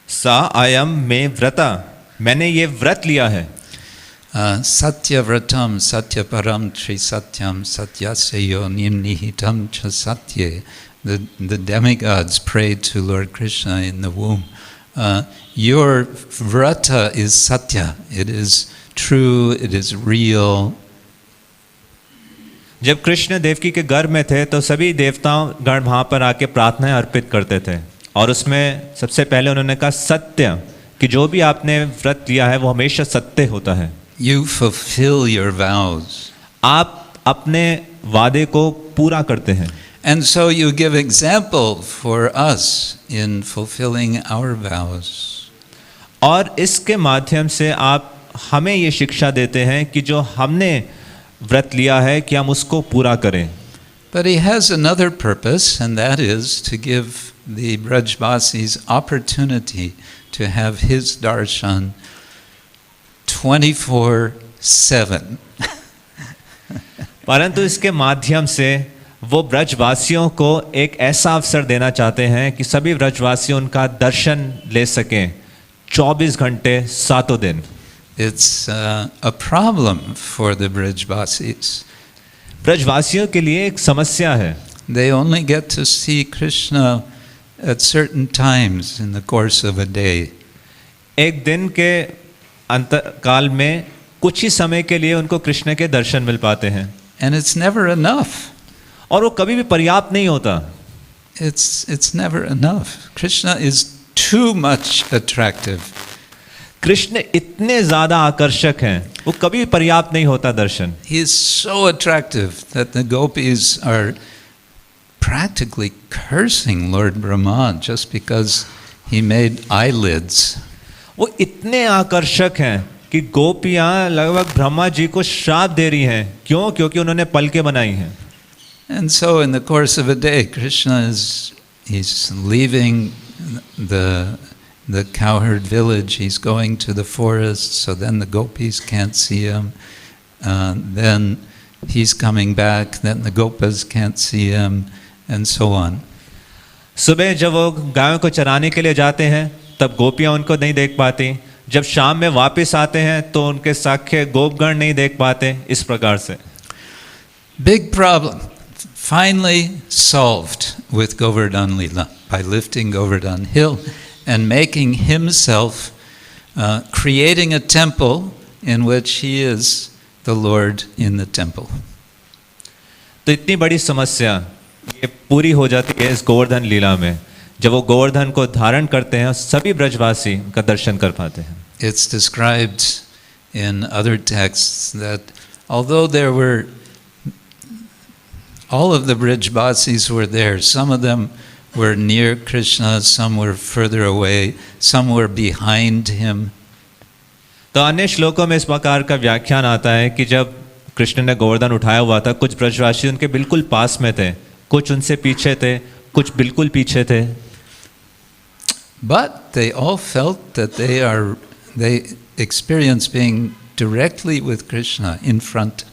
सा आयम में व्रता, मैंने ये व्रत लिया है. Satya vratam satya param tri satyam satyaseyo nimnihitam cha satye. The demigods prayed to Lord Krishna in the womb. Your vrata is satya. It is true, it is real. जब कृष्ण देवकी के गर्भ में थे तो सभी देवताओं गण वहाँ पर आके प्रार्थनाएं अर्पित करते थे, और उसमें सबसे पहले उन्होंने कहा सत्य, कि जो भी आपने व्रत लिया है वो हमेशा सत्य होता है. You fulfill your vows. आप अपने वादे को पूरा करते हैं. And so you give example for us in fulfilling our vows. और इसके माध्यम से आप हमें ये शिक्षा देते हैं कि जो हमने व्रत लिया है कि हम उसको पूरा करें. But he has another purpose, and that is to give the Brajvasis opportunity to have his darshan 24/7. परंतु इसके माध्यम से वो ब्रजवासियों को एक ऐसा अवसर देना चाहते हैं कि सभी ब्रजवासी उनका दर्शन ले सकें 24 घंटे 7 दिन. It's a problem for the Brajvasis. ब्रजवासियों के लिए एक समस्या है. They only get to see Krishna at certain times in the course of a day. एक दिन के अंतकाल में कुछ ही समय के लिए उनको कृष्ण के दर्शन मिल पाते हैं. And it's never enough. और वो कभी भी पर्याप्त नहीं होता. It's never enough. Krishna is too much attractive. Krishna इतने ज्यादा आकर्षक हैं, वो कभी पर्याप्त नहीं होता दर्शन. He is so attractive that the gopis are practically cursing Lord Brahma just because he made eyelids. वो इतने आकर्षक हैं कि गोपियां लगभग ब्रह्मा जी को श्राप दे रही हैं. क्यों? क्योंकि उन्होंने पलकें बनाई हैं. And so in the course of a day, Krishna he's leaving the cowherd village, he's going to the forest, so then the gopis can't see him. Then he's coming back, then the gopas can't see him, and so on. सुबह जब वो गायों को चराने के लिए जाते हैं तब गोपियां उनको नहीं देख पाती. जब शाम में वापस आते हैं तो उनके साखे गोपगण नहीं देख पाते. इस प्रकार से Big problem. Finally solved with Govardhan Leela by lifting Govardhan hill and making himself, creating a temple in which he is the Lord in the temple. तो इतनी बड़ी समस्या ये पूरी हो जाती है इस गोवर्धन लीला में, जब वो गोवर्धन को धारण करते हैं सभी ब्रजवासी उनका दर्शन कर पाते हैं. It's described in other texts that although there were all of the Brijvasis were there. Some of them were near Krishna, some were further away, some were behind him. तो अन्य श्लोकों में इस प्रकार का व्याख्यान आता है कि जब कृष्ण ने गोवर्धन उठाया हुआ था, कुछ ब्रजवासी उनके बिल्कुल पास में थे, कुछ उनसे पीछे थे, कुछ बिल्कुल पीछे थे. But they all felt that they experienced being directly with Krishna in front.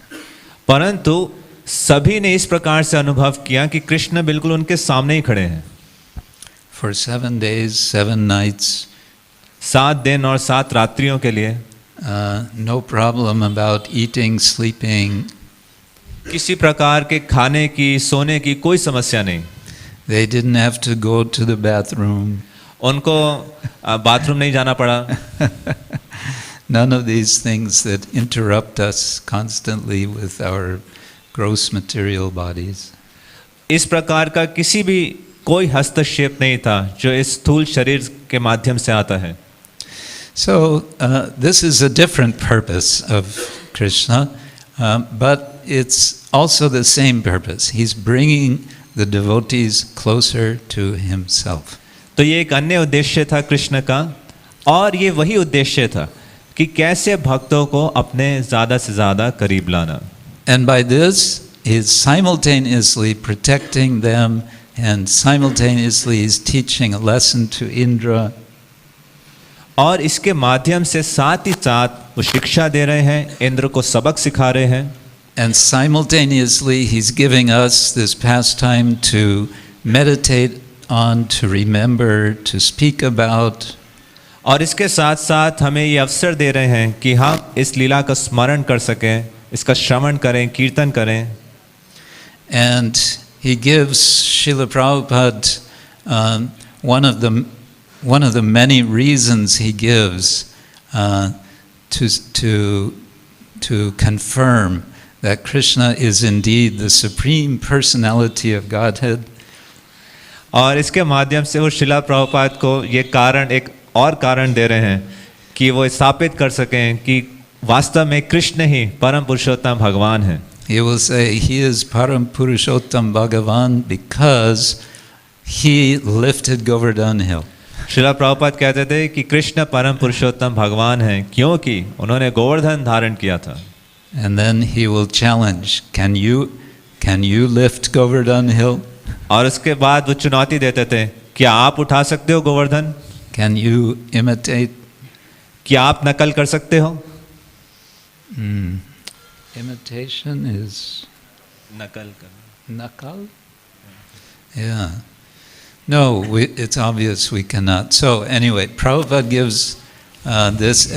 परंतु सभी ने इस प्रकार से अनुभव किया कि कृष्ण बिल्कुल उनके सामने ही खड़े हैं. For 7 days, 7 nights. 7 दिन और 7 रात्रियों के लिए. No problem about eating, sleeping. किसी प्रकार के खाने की, सोने की कोई समस्या नहीं. They didn't have to go to the bathroom. उनको बाथरूम नहीं जाना पड़ा. None of these things that interrupt us constantly with our gross material bodies. इस प्रकार का किसी भी कोई हस्तक्षेप नहीं था जो इस स्थूल शरीर के माध्यम से आता है. So this is a different purpose of Krishna, but it's also the same purpose. He's bringing the devotees closer to himself. तो ये एक अन्य उद्देश्य था कृष्ण का, और ये वही उद्देश्य था कि कैसे भक्तों को अपने ज़्यादा से ज़्यादा करीब लाना. And by this, he's simultaneously protecting them and simultaneously he's teaching a lesson to Indra. और इसके माध्यम से साथ ही साथ वो शिक्षा दे रहे हैं, इंद्र को सबक सिखा रहे हैं. And simultaneously he's giving us this pastime to meditate on, to remember, to speak about. और इसके साथ साथ हमें ये अवसर दे रहे हैं कि हम इस लीला का स्मरण कर सकें, इसका श्रवण करें, कीर्तन करें. And he gives Srila Prabhupada one of the many reasons he gives to confirm that Krishna is indeed the Supreme Personality of Godhead. और इसके माध्यम से वो श्रीला प्रभुपाद को ये कारण, एक और कारण दे रहे हैं कि वो स्थापित कर सकें कि वास्तव में कृष्ण ही परम पुरुषोत्तम भगवान हैं. He will say he is Param Purushottam Bhagavan because he lifted Govardhan hill. Srila Prabhupada कहते थे कि कृष्ण परम पुरुषोत्तम भगवान हैं क्योंकि उन्होंने गोवर्धन धारण किया था. And then he will challenge, can you lift Govardhan hill? और उसके बाद वो चुनौती देते थे, क्या आप उठा सकते हो गोवर्धन? Can you imitate? क्या आप नकल कर सकते हो? Imitation is नकल करना. nakal? Yeah. No, it's obvious we cannot. So anyway, Prabhupada gives this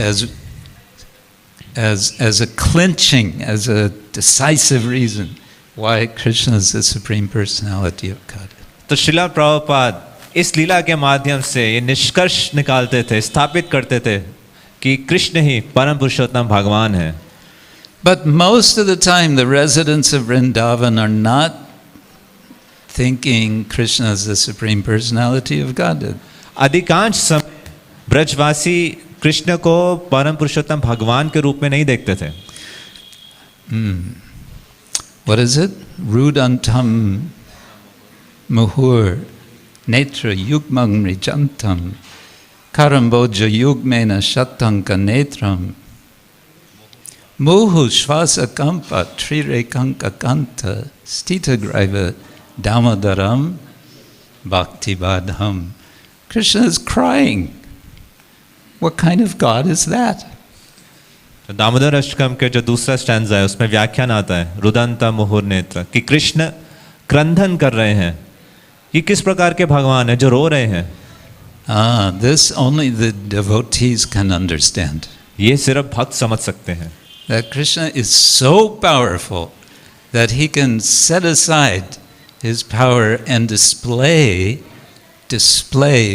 as a clinching, as a decisive reason why Krishna is the Supreme Personality of God. तो श्रीला प्रभुपाद इस लीला के माध्यम से ये निष्कर्ष निकालते थे, स्थापित करते थे कि कृष्ण ही परम पुरुषोत्तम भगवान है. But most of the time the residents of Vrindavan are not thinking Krishna is the Supreme Personality of Godhead. अधिकांश समय ब्रजवासी कृष्ण को परम पुरुषोत्तम भगवान के रूप में नहीं देखते थे. What is it? Rudantam muhur netra yugmang rijantam karamboja yugmena shatanka netram muhu shvasa kampa trirekanka kanta stitagraiva damadaram bhaktivadham. Krishna is crying. What kind of God is that? तो दामोदर अष्टकम के जो दूसरा स्टैंजा है उसमें व्याख्यान आता है रुदंता मुहुर नेत्र कि कृष्ण क्रंदन कर रहे हैं. ये किस प्रकार के भगवान है जो रो रहे हैं? This only the devotees can understand. ये सिर्फ भक्त समझ सकते हैं. That Krishna is so powerful that he can set aside his power and display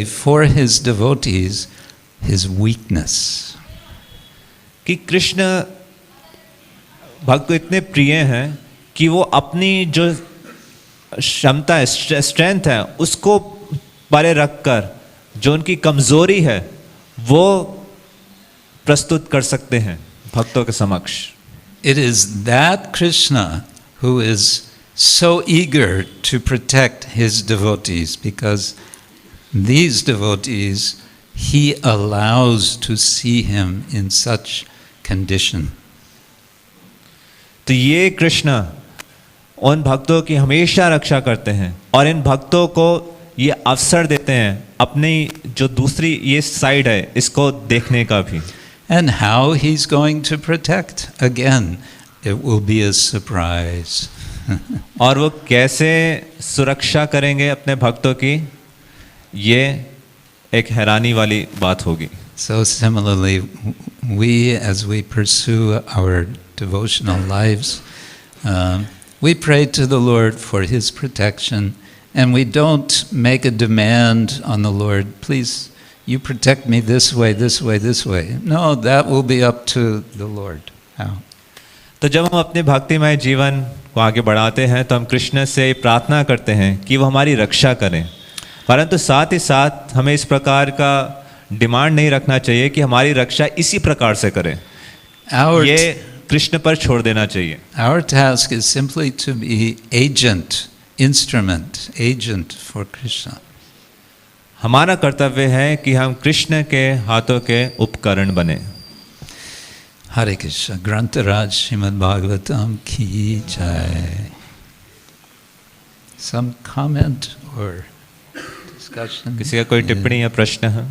for his devotees his weakness. कि कृष्ण भक्त को इतने प्रिय हैं कि वो अपनी जो क्षमता है, स्ट्रेंथ है, उसको परे रखकर जो उनकी कमजोरी है वो प्रस्तुत कर सकते हैं भक्तों के समक्ष. It is that Krishna who is so eager to protect his devotees, because these devotees he allows to see him in such condition. तो ये कृष्ण उन भक्तों की हमेशा रक्षा करते हैं और इन भक्तों को ये अवसर देते हैं अपनी जो दूसरी ये साइड है इसको देखने का भी. And how he's going to protect? Again, it will be a surprise. और वो कैसे सुरक्षा करेंगे अपने भक्तों की, ये एक हैरानी वाली बात होगी. So similarly, we, as we pursue our devotional lives, we pray to the Lord for His protection, and we don't make a demand on the Lord, please, you protect me this way, this way, this way. No, that will be up to the Lord. How? तो जब हम अपने भक्तिमय जीवन को आगे बढ़ाते हैं तो हम कृष्ण से प्रार्थना करते हैं कि वो हमारी रक्षा करें, परंतु साथ ही साथ हमें इस प्रकार का डिमांड नहीं रखना चाहिए कि हमारी रक्षा इसी प्रकार से करें. ये कृष्ण पर छोड़ देना चाहिए. Our task is simply to be agent for Krishna. हमारा कर्तव्य है कि हम कृष्ण के हाथों के उपकरण बने. Hare Krishna. Grantaraj Srimad Bhagavatam ki jai. Some comment or discussion? किसी का कोई टिप्पणी या प्रश्न है?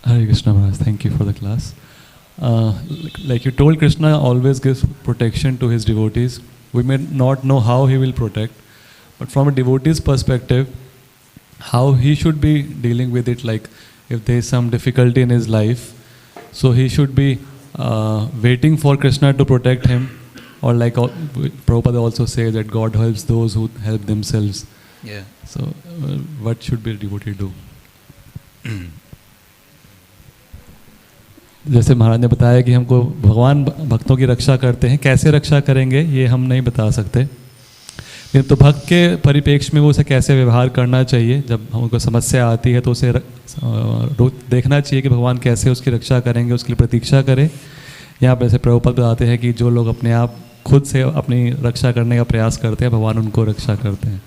Hare Krishna Maharaj, thank you for the class. Like you told, Krishna always gives protection to his devotees. We may not know how he will protect, but from a devotee's perspective, how he should be dealing with it, like if there is some difficulty in his life, so he should be waiting for Krishna to protect him, or like Prabhupada also says that God helps those who help themselves. Yeah. So what should be a devotee do? जैसे महाराज ने बताया कि हमको भगवान भक्तों की रक्षा करते हैं, कैसे रक्षा करेंगे ये हम नहीं बता सकते, लेकिन तो भक्त के परिप्रेक्ष्य में वो उसे कैसे व्यवहार करना चाहिए, जब हमको समस्या आती है तो उसे देखना चाहिए कि भगवान कैसे उसकी रक्षा करेंगे, उसकी प्रतीक्षा करें. यहाँ पर ऐसे प्रभुपद बताते हैं कि जो लोग अपने आप खुद से अपनी रक्षा करने का प्रयास करते हैं, भगवान उनको रक्षा करते हैं.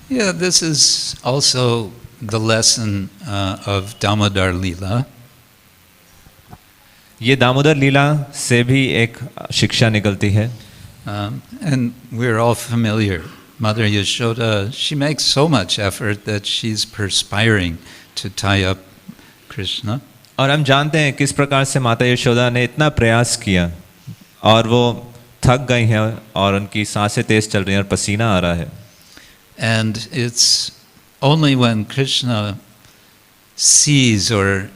Yeah, this is also the lesson of Damodar Leela. ये दामोदर लीला से भी एक शिक्षा निकलती है. And we're all familiar. Mother Yashoda, she makes so much effort that she's perspiring to tie up Krishna. और हम जानते हैं किस प्रकार से माता यशोदा ने इतना प्रयास किया और वो थक गई हैं और उनकी सांसें तेज चल रही हैं और पसीना आ रहा है. And it's only when Krishna sees or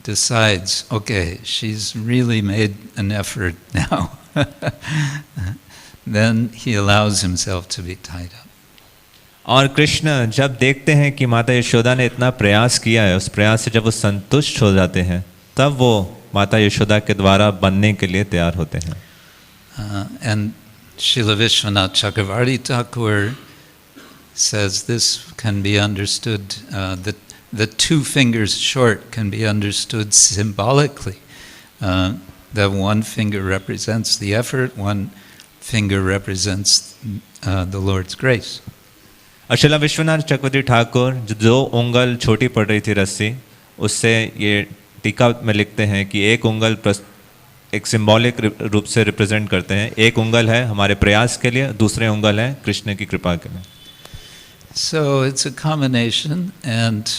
decides, okay, she's really made an effort now, then he allows himself to be tied up. और कृष्ण जब देखते हैं कि माता यशोदा ने इतना प्रयास किया है, उस प्रयास से जब वो संतुष्ट हो जाते हैं, तब वो माता यशोदा के द्वारा बनने के लिए तैयार होते हैं. And Srila Vishwanath Chakravarti Thakur says this can be understood, that the 2 fingers short can be understood symbolically. That one finger represents the effort, one finger represents the Lord's grace. Srila Vishwanath चक्रवर्ती ठाकुर जो उंगल छोटी पड़ रही थी रस्सी, उससे ये टीका में लिखते हैं कि एक उंगल एक सिंबॉलिक रूप से रिप्रेजेंट करते हैं. एक उंगल है हमारे प्रयास के लिए, दूसरे उंगल है कृष्ण की कृपा के लिए. So it's a combination, and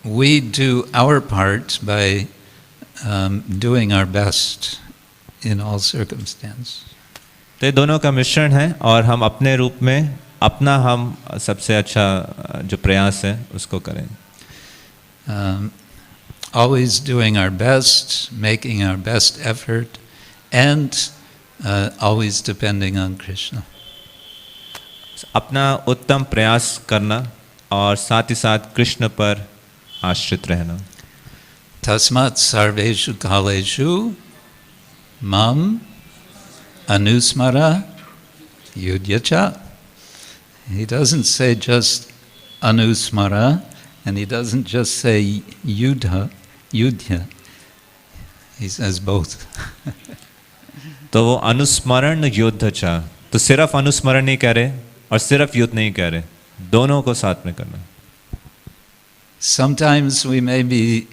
we do our part by doing our best in all circumstances. तो ये दोनों का मिश्रण है और हम अपने रूप में अपना हम सबसे अच्छा जो प्रयास है उसको करें. Always doing our best, making our best effort, and always depending on Krishna. अपना उत्तम प्रयास करना और साथ ही साथ कृष्ण पर आश्रित रहना. Tasmat sarveshu kaleshu mam anusmara yudhyacha. He doesn't say just anusmara, and he doesn't just say yudha. He says both. तो वो अनुस्मरण युद्ध चाह, तो सिर्फ अनुस्मरण नहीं कह रहे और सिर्फ युद्ध नहीं कह रहे, दोनों को साथ में करना. Sometimes we may be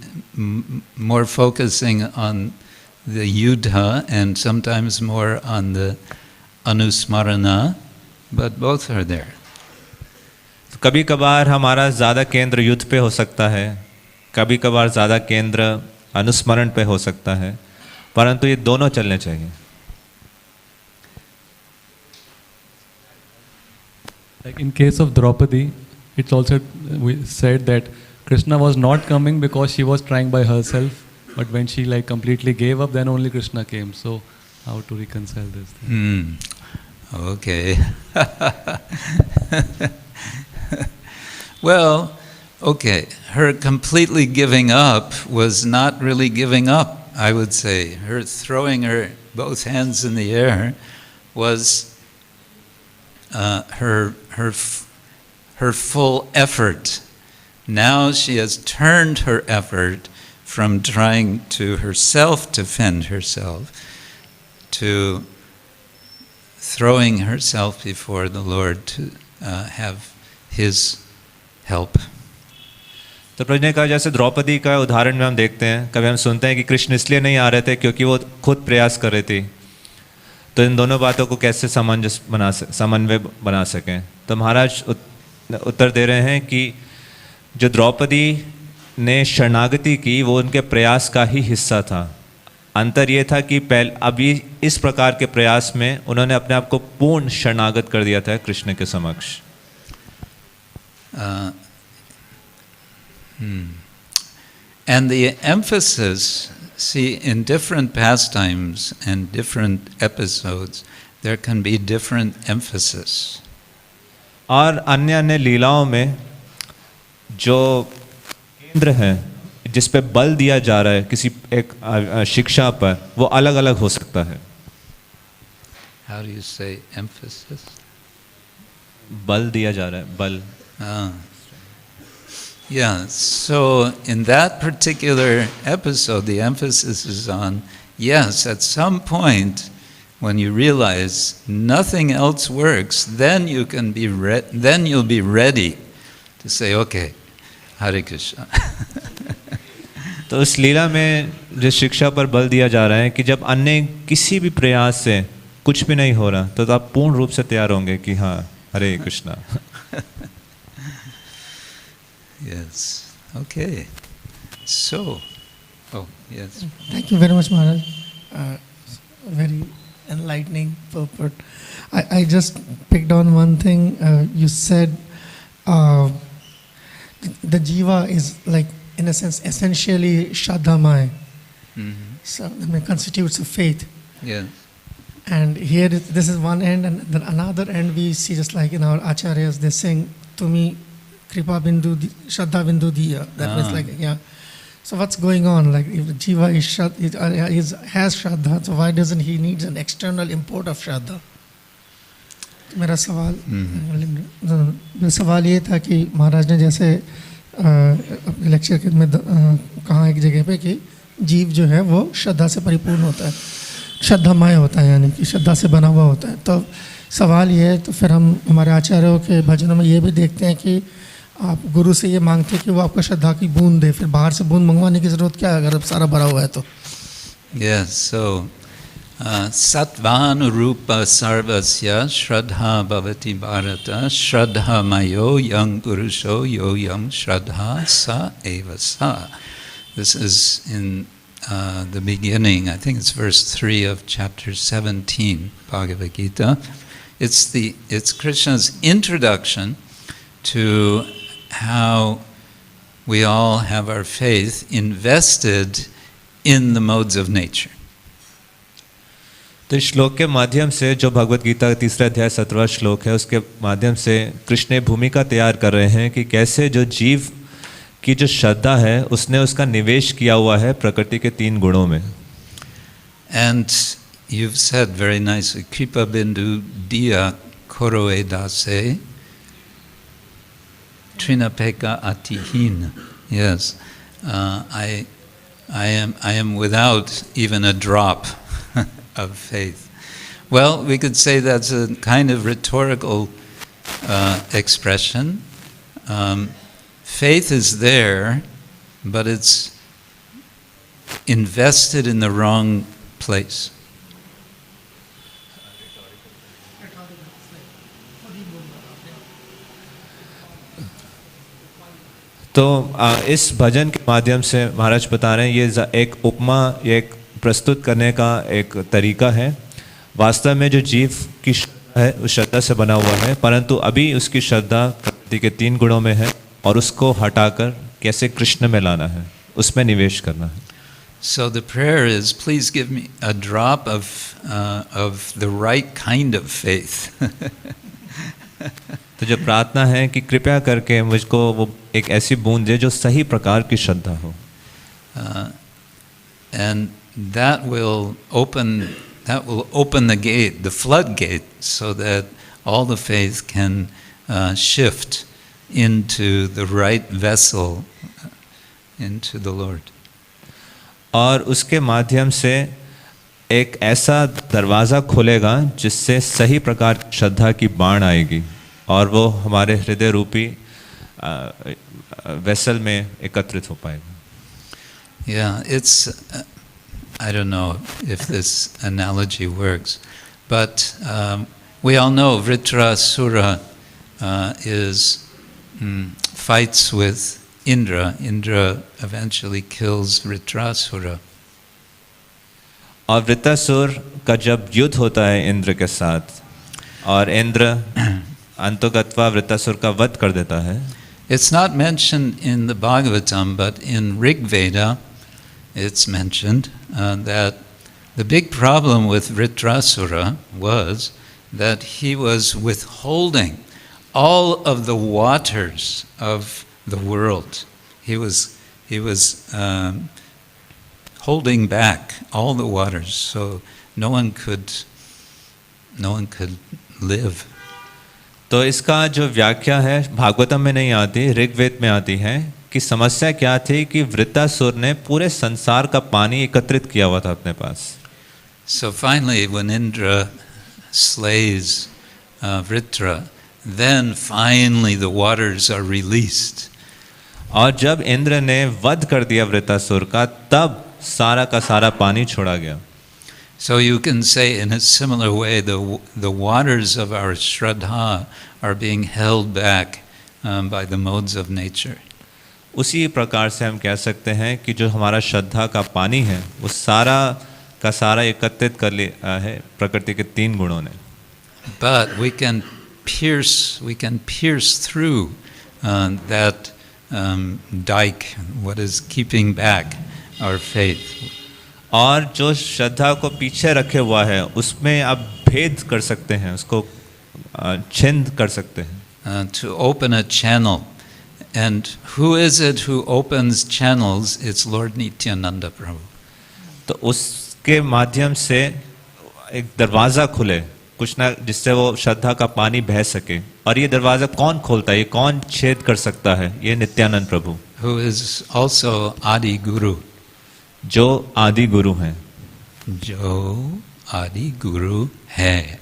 more focusing on the yuddha and sometimes more on the anusmarana, but both are there. कभी कभार हमारा ज़्यादा केंद्र युद्ध पे हो सकता है, कभी कभार ज़्यादा केंद्र अनुस्मरण पे हो सकता है, परंतु ये दोनों चलने चाहिए. Like in case of Draupadi, it's also we said that Krishna was not coming because she was trying by herself, but when she like completely gave up, then only Krishna came. So how to reconcile this thing? Okay. Well, okay, her completely giving up was not really giving up, I would say. Her throwing her both hands in the air was her full effort. Now she has turned her effort from trying to herself defend herself to throwing herself before the Lord to have His help. तो प्रभु ने कहा जैसे द्रौपदी का उदाहरण में हम देखते हैं, कभी हम सुनते हैं कि कृष्ण इसलिए नहीं आ रहे थे क्योंकि वो खुद प्रयास कर रही थी. तो इन दोनों बातों को कैसे समन्वय बना सकें? तो महाराज उत्तर दे रहे हैं कि जो द्रौपदी ने शरणागति की वो उनके प्रयास का ही हिस्सा था. अंतर ये था कि अभी इस प्रकार के प्रयास में उन्होंने अपने आप को पूर्ण शरणागत कर दिया था कृष्ण के समक्ष. And the emphasis, see, in different pastimes and different episodes, there can be different emphasis. और अन्य अन्य लीलाओं में जो केंद्र है जिस पे बल दिया जा रहा है किसी एक शिक्षा पर, वो अलग अलग हो सकता है. How do you say emphasis? बल दिया जा रहा है, बल. Yeah, so in that particular episode, the emphasis is on, yes, at some point, when you realize nothing else works, then you can be then you'll be ready to say, okay, Hare Krishna. तो उस लीला में जिस शिक्षा पर बल दिया जा रहा है कि जब अन्य किसी भी प्रयास से कुछ भी नहीं हो रहा, तो आप पूर्ण रूप से तैयार होंगे कि हाँ, हरे Krishna. Yes. Okay. So, yes. Thank you very much, Maharaj. Very enlightening purport. I just picked on one thing. You said the jiva is like, in a sense, essentially Shraddhamaya. So, it constitutes a faith. Yeah. And here, this is one end, and then another end we see, just like in our acharyas, they sing, Tumi Kripa Bindu, Shraddha Bindu Diya. That means like, yeah. So what's going on? Like if the jiva has Shraddha, so why doesn't he need an external import of Shraddha? मेरा सवाल ये था कि महाराज ने जैसे अपने lecture में कहा एक जगह पे कि जीव जो है वो श्रद्धा से परिपूर्ण होता है, श्रद्धामय होता है, यानी कि श्रद्धा से बना हुआ होता है. तो सवाल ये है, तो फिर हम हमारे आचार्यों के भजनों में ये भी देखते हैं कि आप गुरु से ये मांगते हैं कि वो आपको श्रद्धा की बूंद दे, फिर बाहर से बूंद मंगवाने की ज़रूरत क्या है अगर अब सारा भरा हुआ है तो. Yes, so Sattvanurupa sarvasya shraddha bhavati bharata shraddha mayo yang purusho yo yang shraddha sa eva sa. This is in the beginning, I think it's verse 3 of chapter 17, Bhagavad Gita. It's Krishna's introduction to how we all have our faith invested in the modes of nature. तो इस श्लोक के माध्यम से, जो भगवत गीता का तीसरा अध्याय 17वां श्लोक है, उसके माध्यम से कृष्ण भूमिका तैयार कर रहे हैं कि कैसे जो जीव की जो श्रद्धा है उसने उसका निवेश किया हुआ है प्रकृति के 3 गुणों में. And you've said very nicely, Kripa Bindu Diya Koroe Dase Trinapeka Atihin. Yes, I am without even a drop of faith. Well, we could say that's a kind of rhetorical expression. Faith is there, but it's invested in the wrong place. तो इस भजन के माध्यम से महाराज बता रहे हैं ये एक उपमा, ये एक प्रस्तुत करने का एक तरीका है। वास्तव में जो जीव की श्रद्धा है उस श्रद्धा से बना हुआ है, परंतु अभी उसकी श्रद्धा प्रकृति के 3 गुणों में है और उसको हटाकर कैसे कृष्ण में लाना है, उसमें निवेश करना है। So the prayer is, please give me a drop of the right kind of faith. तो जो प्रार्थना है कि कृपया करके मुझको वो एक ऐसी बूंद दे जो सही प्रकार की श्रद्धा हो। And that will open the gate, the floodgate, so that all the faith can shift into the right vessel, into the Lord. और उसके माध्यम से एक ऐसा दरवाज़ा खुलेगा जिससे सही प्रकार की श्रद्धा की बाण आएगी और वो हमारे हृदय रूपी वेसल में एकत्रित हो पाएगा। Yeah, it's I don't know if this analogy works, but we all know Vritrasura fights with Indra. Indra eventually kills Vritrasura. और वृत्रासुर का जब युद्ध होता है इंद्र के साथ और इंद्र अंतोगत्वा वृत्रासुर का वध कर देता है। It's not mentioned in the Bhagavatam, but in Rig Veda it's mentioned that the big problem with Vritrasura was that he was withholding all of the waters of the world. He was holding back all the waters, so no one could live. तो इसका जो व्याख्या है भागवतम में नहीं आती, ऋग्वेद में आती है कि समस्या क्या थी कि वृत्रासुर ने पूरे संसार का पानी एकत्रित किया हुआ था अपने पास। So finally, when Indra slays Vritra, then finally the waters are released. और जब इंद्र ने वध कर दिया वृत्रासुर का, तब सारा का सारा पानी छोड़ा गया। So you can say in a similar way, the waters of our Shraddha are being held back by the modes of nature. उसी प्रकार से हम कह सकते हैं कि जो हमारा श्रद्धा का पानी है वो सारा का सारा एकत्रित कर लिया है प्रकृति के 3 गुणों ने। But we can pierce through that dike, what is keeping back our faith. और जो श्रद्धा को पीछे रखे हुआ है उसमें आप भेद कर सकते हैं, उसको छिंद कर सकते हैं। To open a channel. And who is it who opens channels? It's Lord Nityananda Prabhu. तो उसके माध्यम से एक दरवाज़ा खुले कुछ ना, जिससे वो श्रद्धा का पानी बह सके। और ये दरवाज़ा कौन खोलता है, ये कौन छेद कर सकता है? ये नित्यानंद प्रभु, who is also Adi Guru. जो आदि गुरु हैं। जो आदि गुरु है।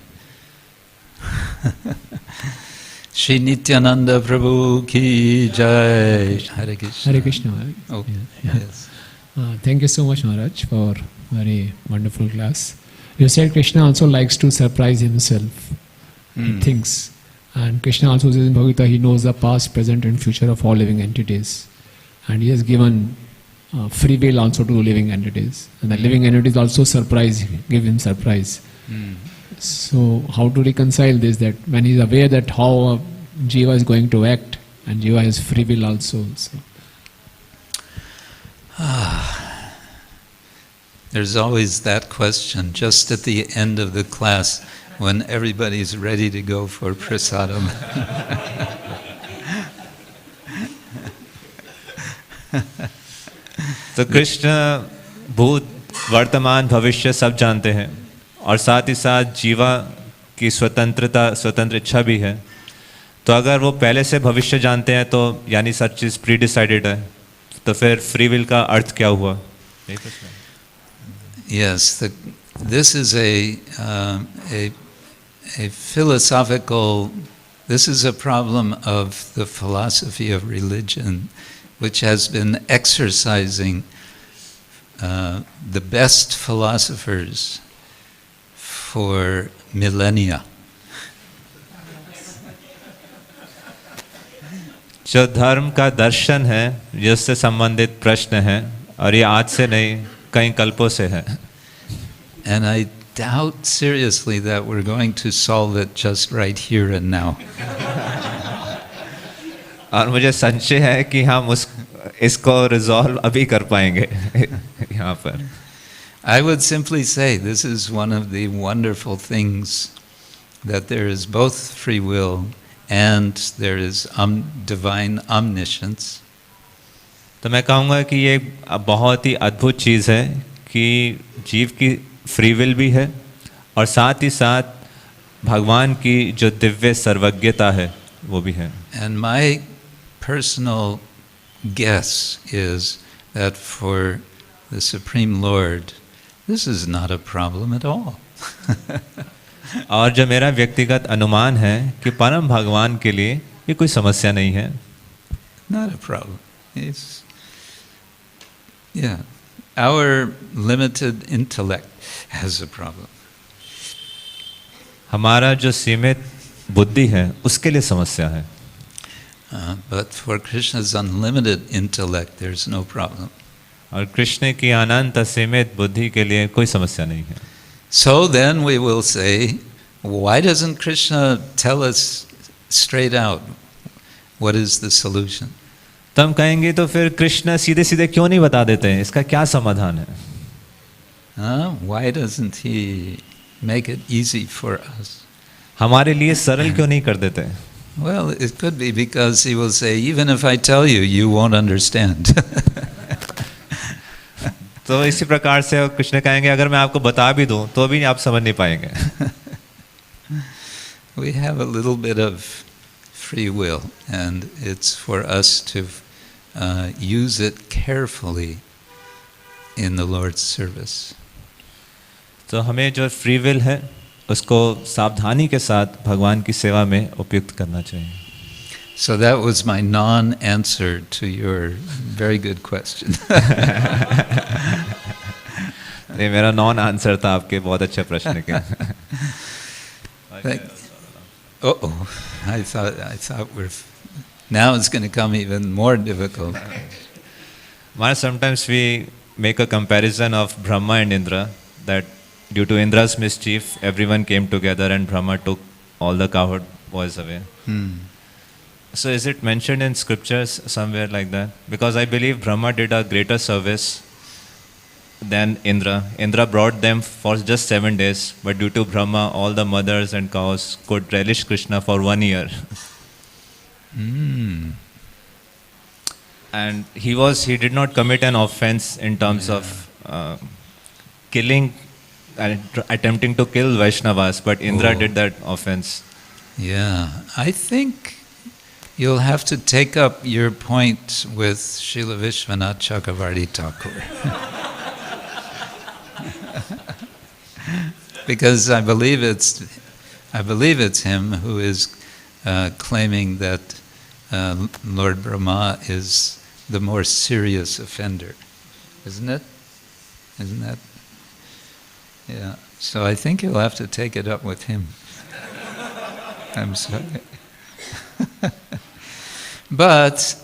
Shri Nityananda Prabhu ki jai. Hare Krishna. Hare Krishna. Oh, yeah. yes. Thank you so much, Maharaj, for very wonderful class. You said Krishna also likes to surprise himself in things. And Krishna also says in Bhagavad Gita, he knows the past, present and future of all living entities. And he has given free will also to living entities. And the living entities also give him surprise. So how to reconcile this, that when he is aware that how a jiva is going to act, and jiva has free will also. So. There's always that question just at the end of the class when everybody's ready to go for prasadam. तो कृष्ण भूत वर्तमान भविष्य सब जानते हैं और साथ ही साथ जीवा की स्वतंत्र इच्छा भी है। तो अगर वो पहले से भविष्य जानते हैं तो यानी सब चीज़ प्री डिसाइडेड है, तो फिर फ्री विल का अर्थ क्या हुआ? Yes, this is a philosophical. This is a problem of the philosophy of religion, which has been exercising the best philosophers for millennia. जो धर्म का दर्शन है जिससे संबंधित प्रश्न है और ये आज से नहीं कई कल्पों से है. And I doubt seriously that we're going to solve it just right here and now. और मुझे संशय है कि हम इसको रिजॉल्व अभी कर पाएंगे यहाँ पर. I would simply say this is one of the wonderful things, that there is both free will and there is divine omniscience. तो मैं कहूँगा कि ये बहुत ही अद्भुत चीज़ है कि जीव की फ्री विल भी है और साथ ही साथ भगवान की जो दिव्य सर्वज्ञता है वो भी है. And my personal guess is that for the Supreme Lord, this is not a problem at all. और जो मेरा व्यक्तिगत अनुमान है कि परम भगवान के लिए ये कोई समस्या नहीं है. Not a problem. It's, yeah, our limited intellect has a problem. हमारा जो सीमित बुद्धि है उसके लिए समस्या है. But for Krishna's unlimited intellect, there's no problem. और कृष्ण की अनंत असीमित बुद्धि के लिए कोई समस्या नहीं है. So then we will say, why doesn't Krishna tell us straight out what is the solution? तो हम कहेंगे तो फिर कृष्ण सीधे सीधे क्यों नहीं बता देते हैं, इसका क्या समाधान है? Why doesn't he make it easy for us? हमारे लिए सरल क्यों नहीं कर देते? Well, it could be because he will say, even if I tell you, you won't understand. तो इसी प्रकार से कृष्ण कहेंगे अगर मैं आपको बता भी दूं तो भी आप समझ नहीं पाएंगे. We have a little bit of free will, and it's for us to use it carefully in the Lord's service. तो हमें जो फ्री विल है उसको सावधानी के साथ भगवान की सेवा में उपयुक्त करना चाहिए. So that was my non-answer to your very good question. ये मेरा नॉन आंसर था आपके बहुत अच्छे प्रश्न के. Oh, I thought now it's going to come even more difficult. Maharaj, sometimes we make a comparison of Brahma and Indra, that due to Indra's mischief, everyone came together and Brahma took all the cowherd boys away. So is it mentioned in scriptures somewhere like that? Because I believe Brahma did a greater service than Indra. Indra brought them for just 7 days, but due to Brahma, all the mothers and cows could relish Krishna for 1 year. And he did not commit an offense in terms of killing and attempting to kill Vaishnavas, but Indra did that offense. Yeah, I think you'll have to take up your point with Srila Vishwanath Chakravarti Thakur. Because I believe it's him who is claiming that Lord Brahma is the more serious offender, isn't it? Isn't that? Yeah. So I think you'll have to take it up with him. I'm sorry. But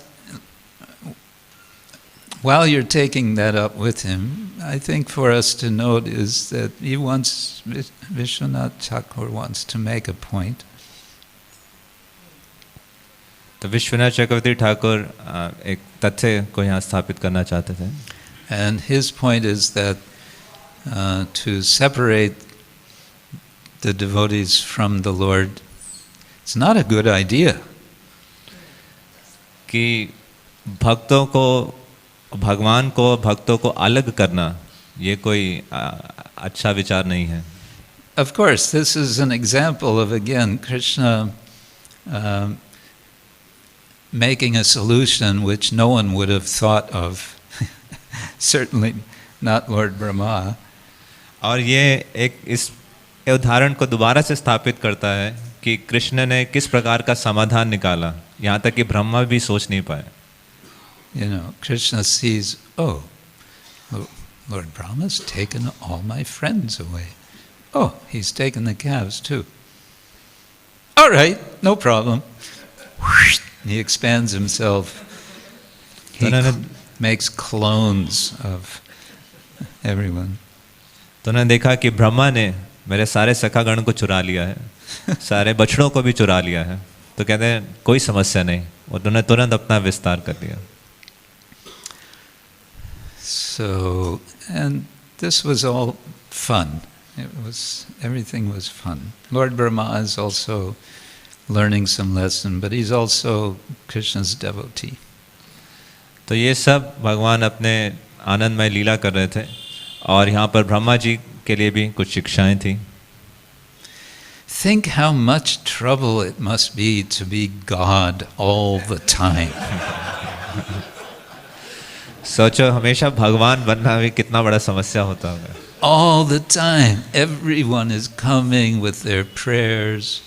while you're taking that up with him, I think for us to note is that Vishwanath Thakur wants to make a point. तो विश्वनाथ चक्रवर्ती ठाकुर एक तथ्य को यहाँ स्थापित करना चाहते थे. And his point is that to separate the devotees from the Lord, it's not a good idea. कि भक्तों को भगवान को भक्तों को अलग करना ये कोई अच्छा विचार नहीं है. Of course, this is an example of, again, Krishna making a solution which no one would have thought of. Certainly not Lord Brahma. और ये एक इस उदाहरण को दोबारा से स्थापित करता है कि कृष्ण ने किस प्रकार का समाधान निकाला, यहाँ तक कि ब्रह्मा भी सोच नहीं पाए. You know, Krishna sees, oh, Lord Brahma's taken all my friends away. Oh, he's taken the calves too. All right, no problem. He expands himself. He makes clones of everyone. तो उन्होंने देखा कि ब्रह्मा ने मेरे सारे सखागण को चुरा लिया है, सारे बछड़ों को भी चुरा लिया है. तो कहते हैं कोई समस्या नहीं, और उन्होंने तुरंत अपना विस्तार कर दिया. So, and this was all fun. Everything was fun. Lord Brahma is also learning some lesson, but he's also Krishna's devotee. तो ये सब भगवान अपने आनंदमय लीला कर रहे थे, और यहाँ पर ब्रह्मा जी के लिए भी कुछ शिक्षाएं थी. Think how much trouble it must be to be God all the time. सोचो हमेशा भगवान बनना भी कितना बड़ा समस्या होता होगा. All the time, everyone is coming with their prayers.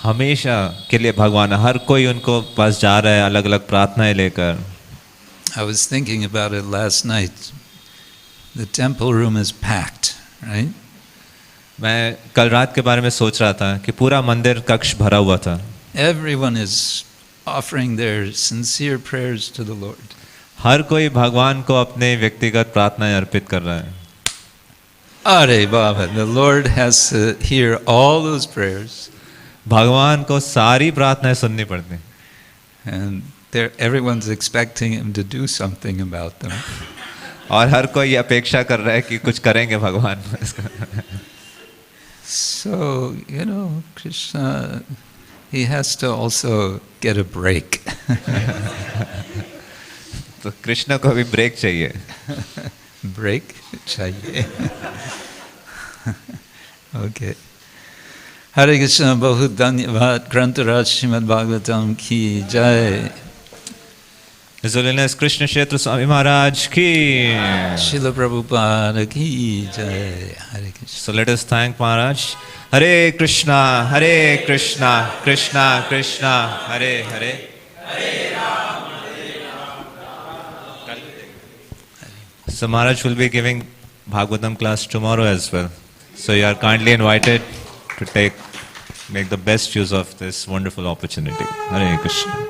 हमेशा के लिए भगवान, हर कोई उनको पास जा रहा है अलग अलग प्रार्थनाएं लेकर. I was thinking about it last night. The temple room is packed, right? मैं कल रात के बारे में सोच रहा था कि पूरा मंदिर कक्ष भरा हुआ था. Everyone is offering their sincere prayers to the Lord. हर कोई भगवान को अपने व्यक्तिगत प्रार्थनाएं अर्पित कर रहा है. Are Baba, the Lord has to hear all those prayers. भगवान को सारी प्रार्थनाएं सुननी पड़ती हैं. And everyone's expecting him to do something about them. और हर कोई अपेक्षा कर रहा है कि कुछ करेंगे भगवान. So, you know, Krishna, he has to also get a break. तो कृष्ण को भी ब्रेक चाहिए. Break चाहिए. Okay. Hare Krishna, बहुत धन्यवाद. ग्रंथराज श्रीमद् भागवतम की जय. His Holiness Krishna Kshetra Swami Maharaj ki. Srila Prabhupada ki jai. Hare Krishna. So let us thank Maharaj. Hare Krishna, Hare Krishna, Krishna Krishna, Hare Hare. So Maharaj will be giving Bhagavatam class tomorrow as well. So you are kindly invited to make the best use of this wonderful opportunity. Hare Krishna.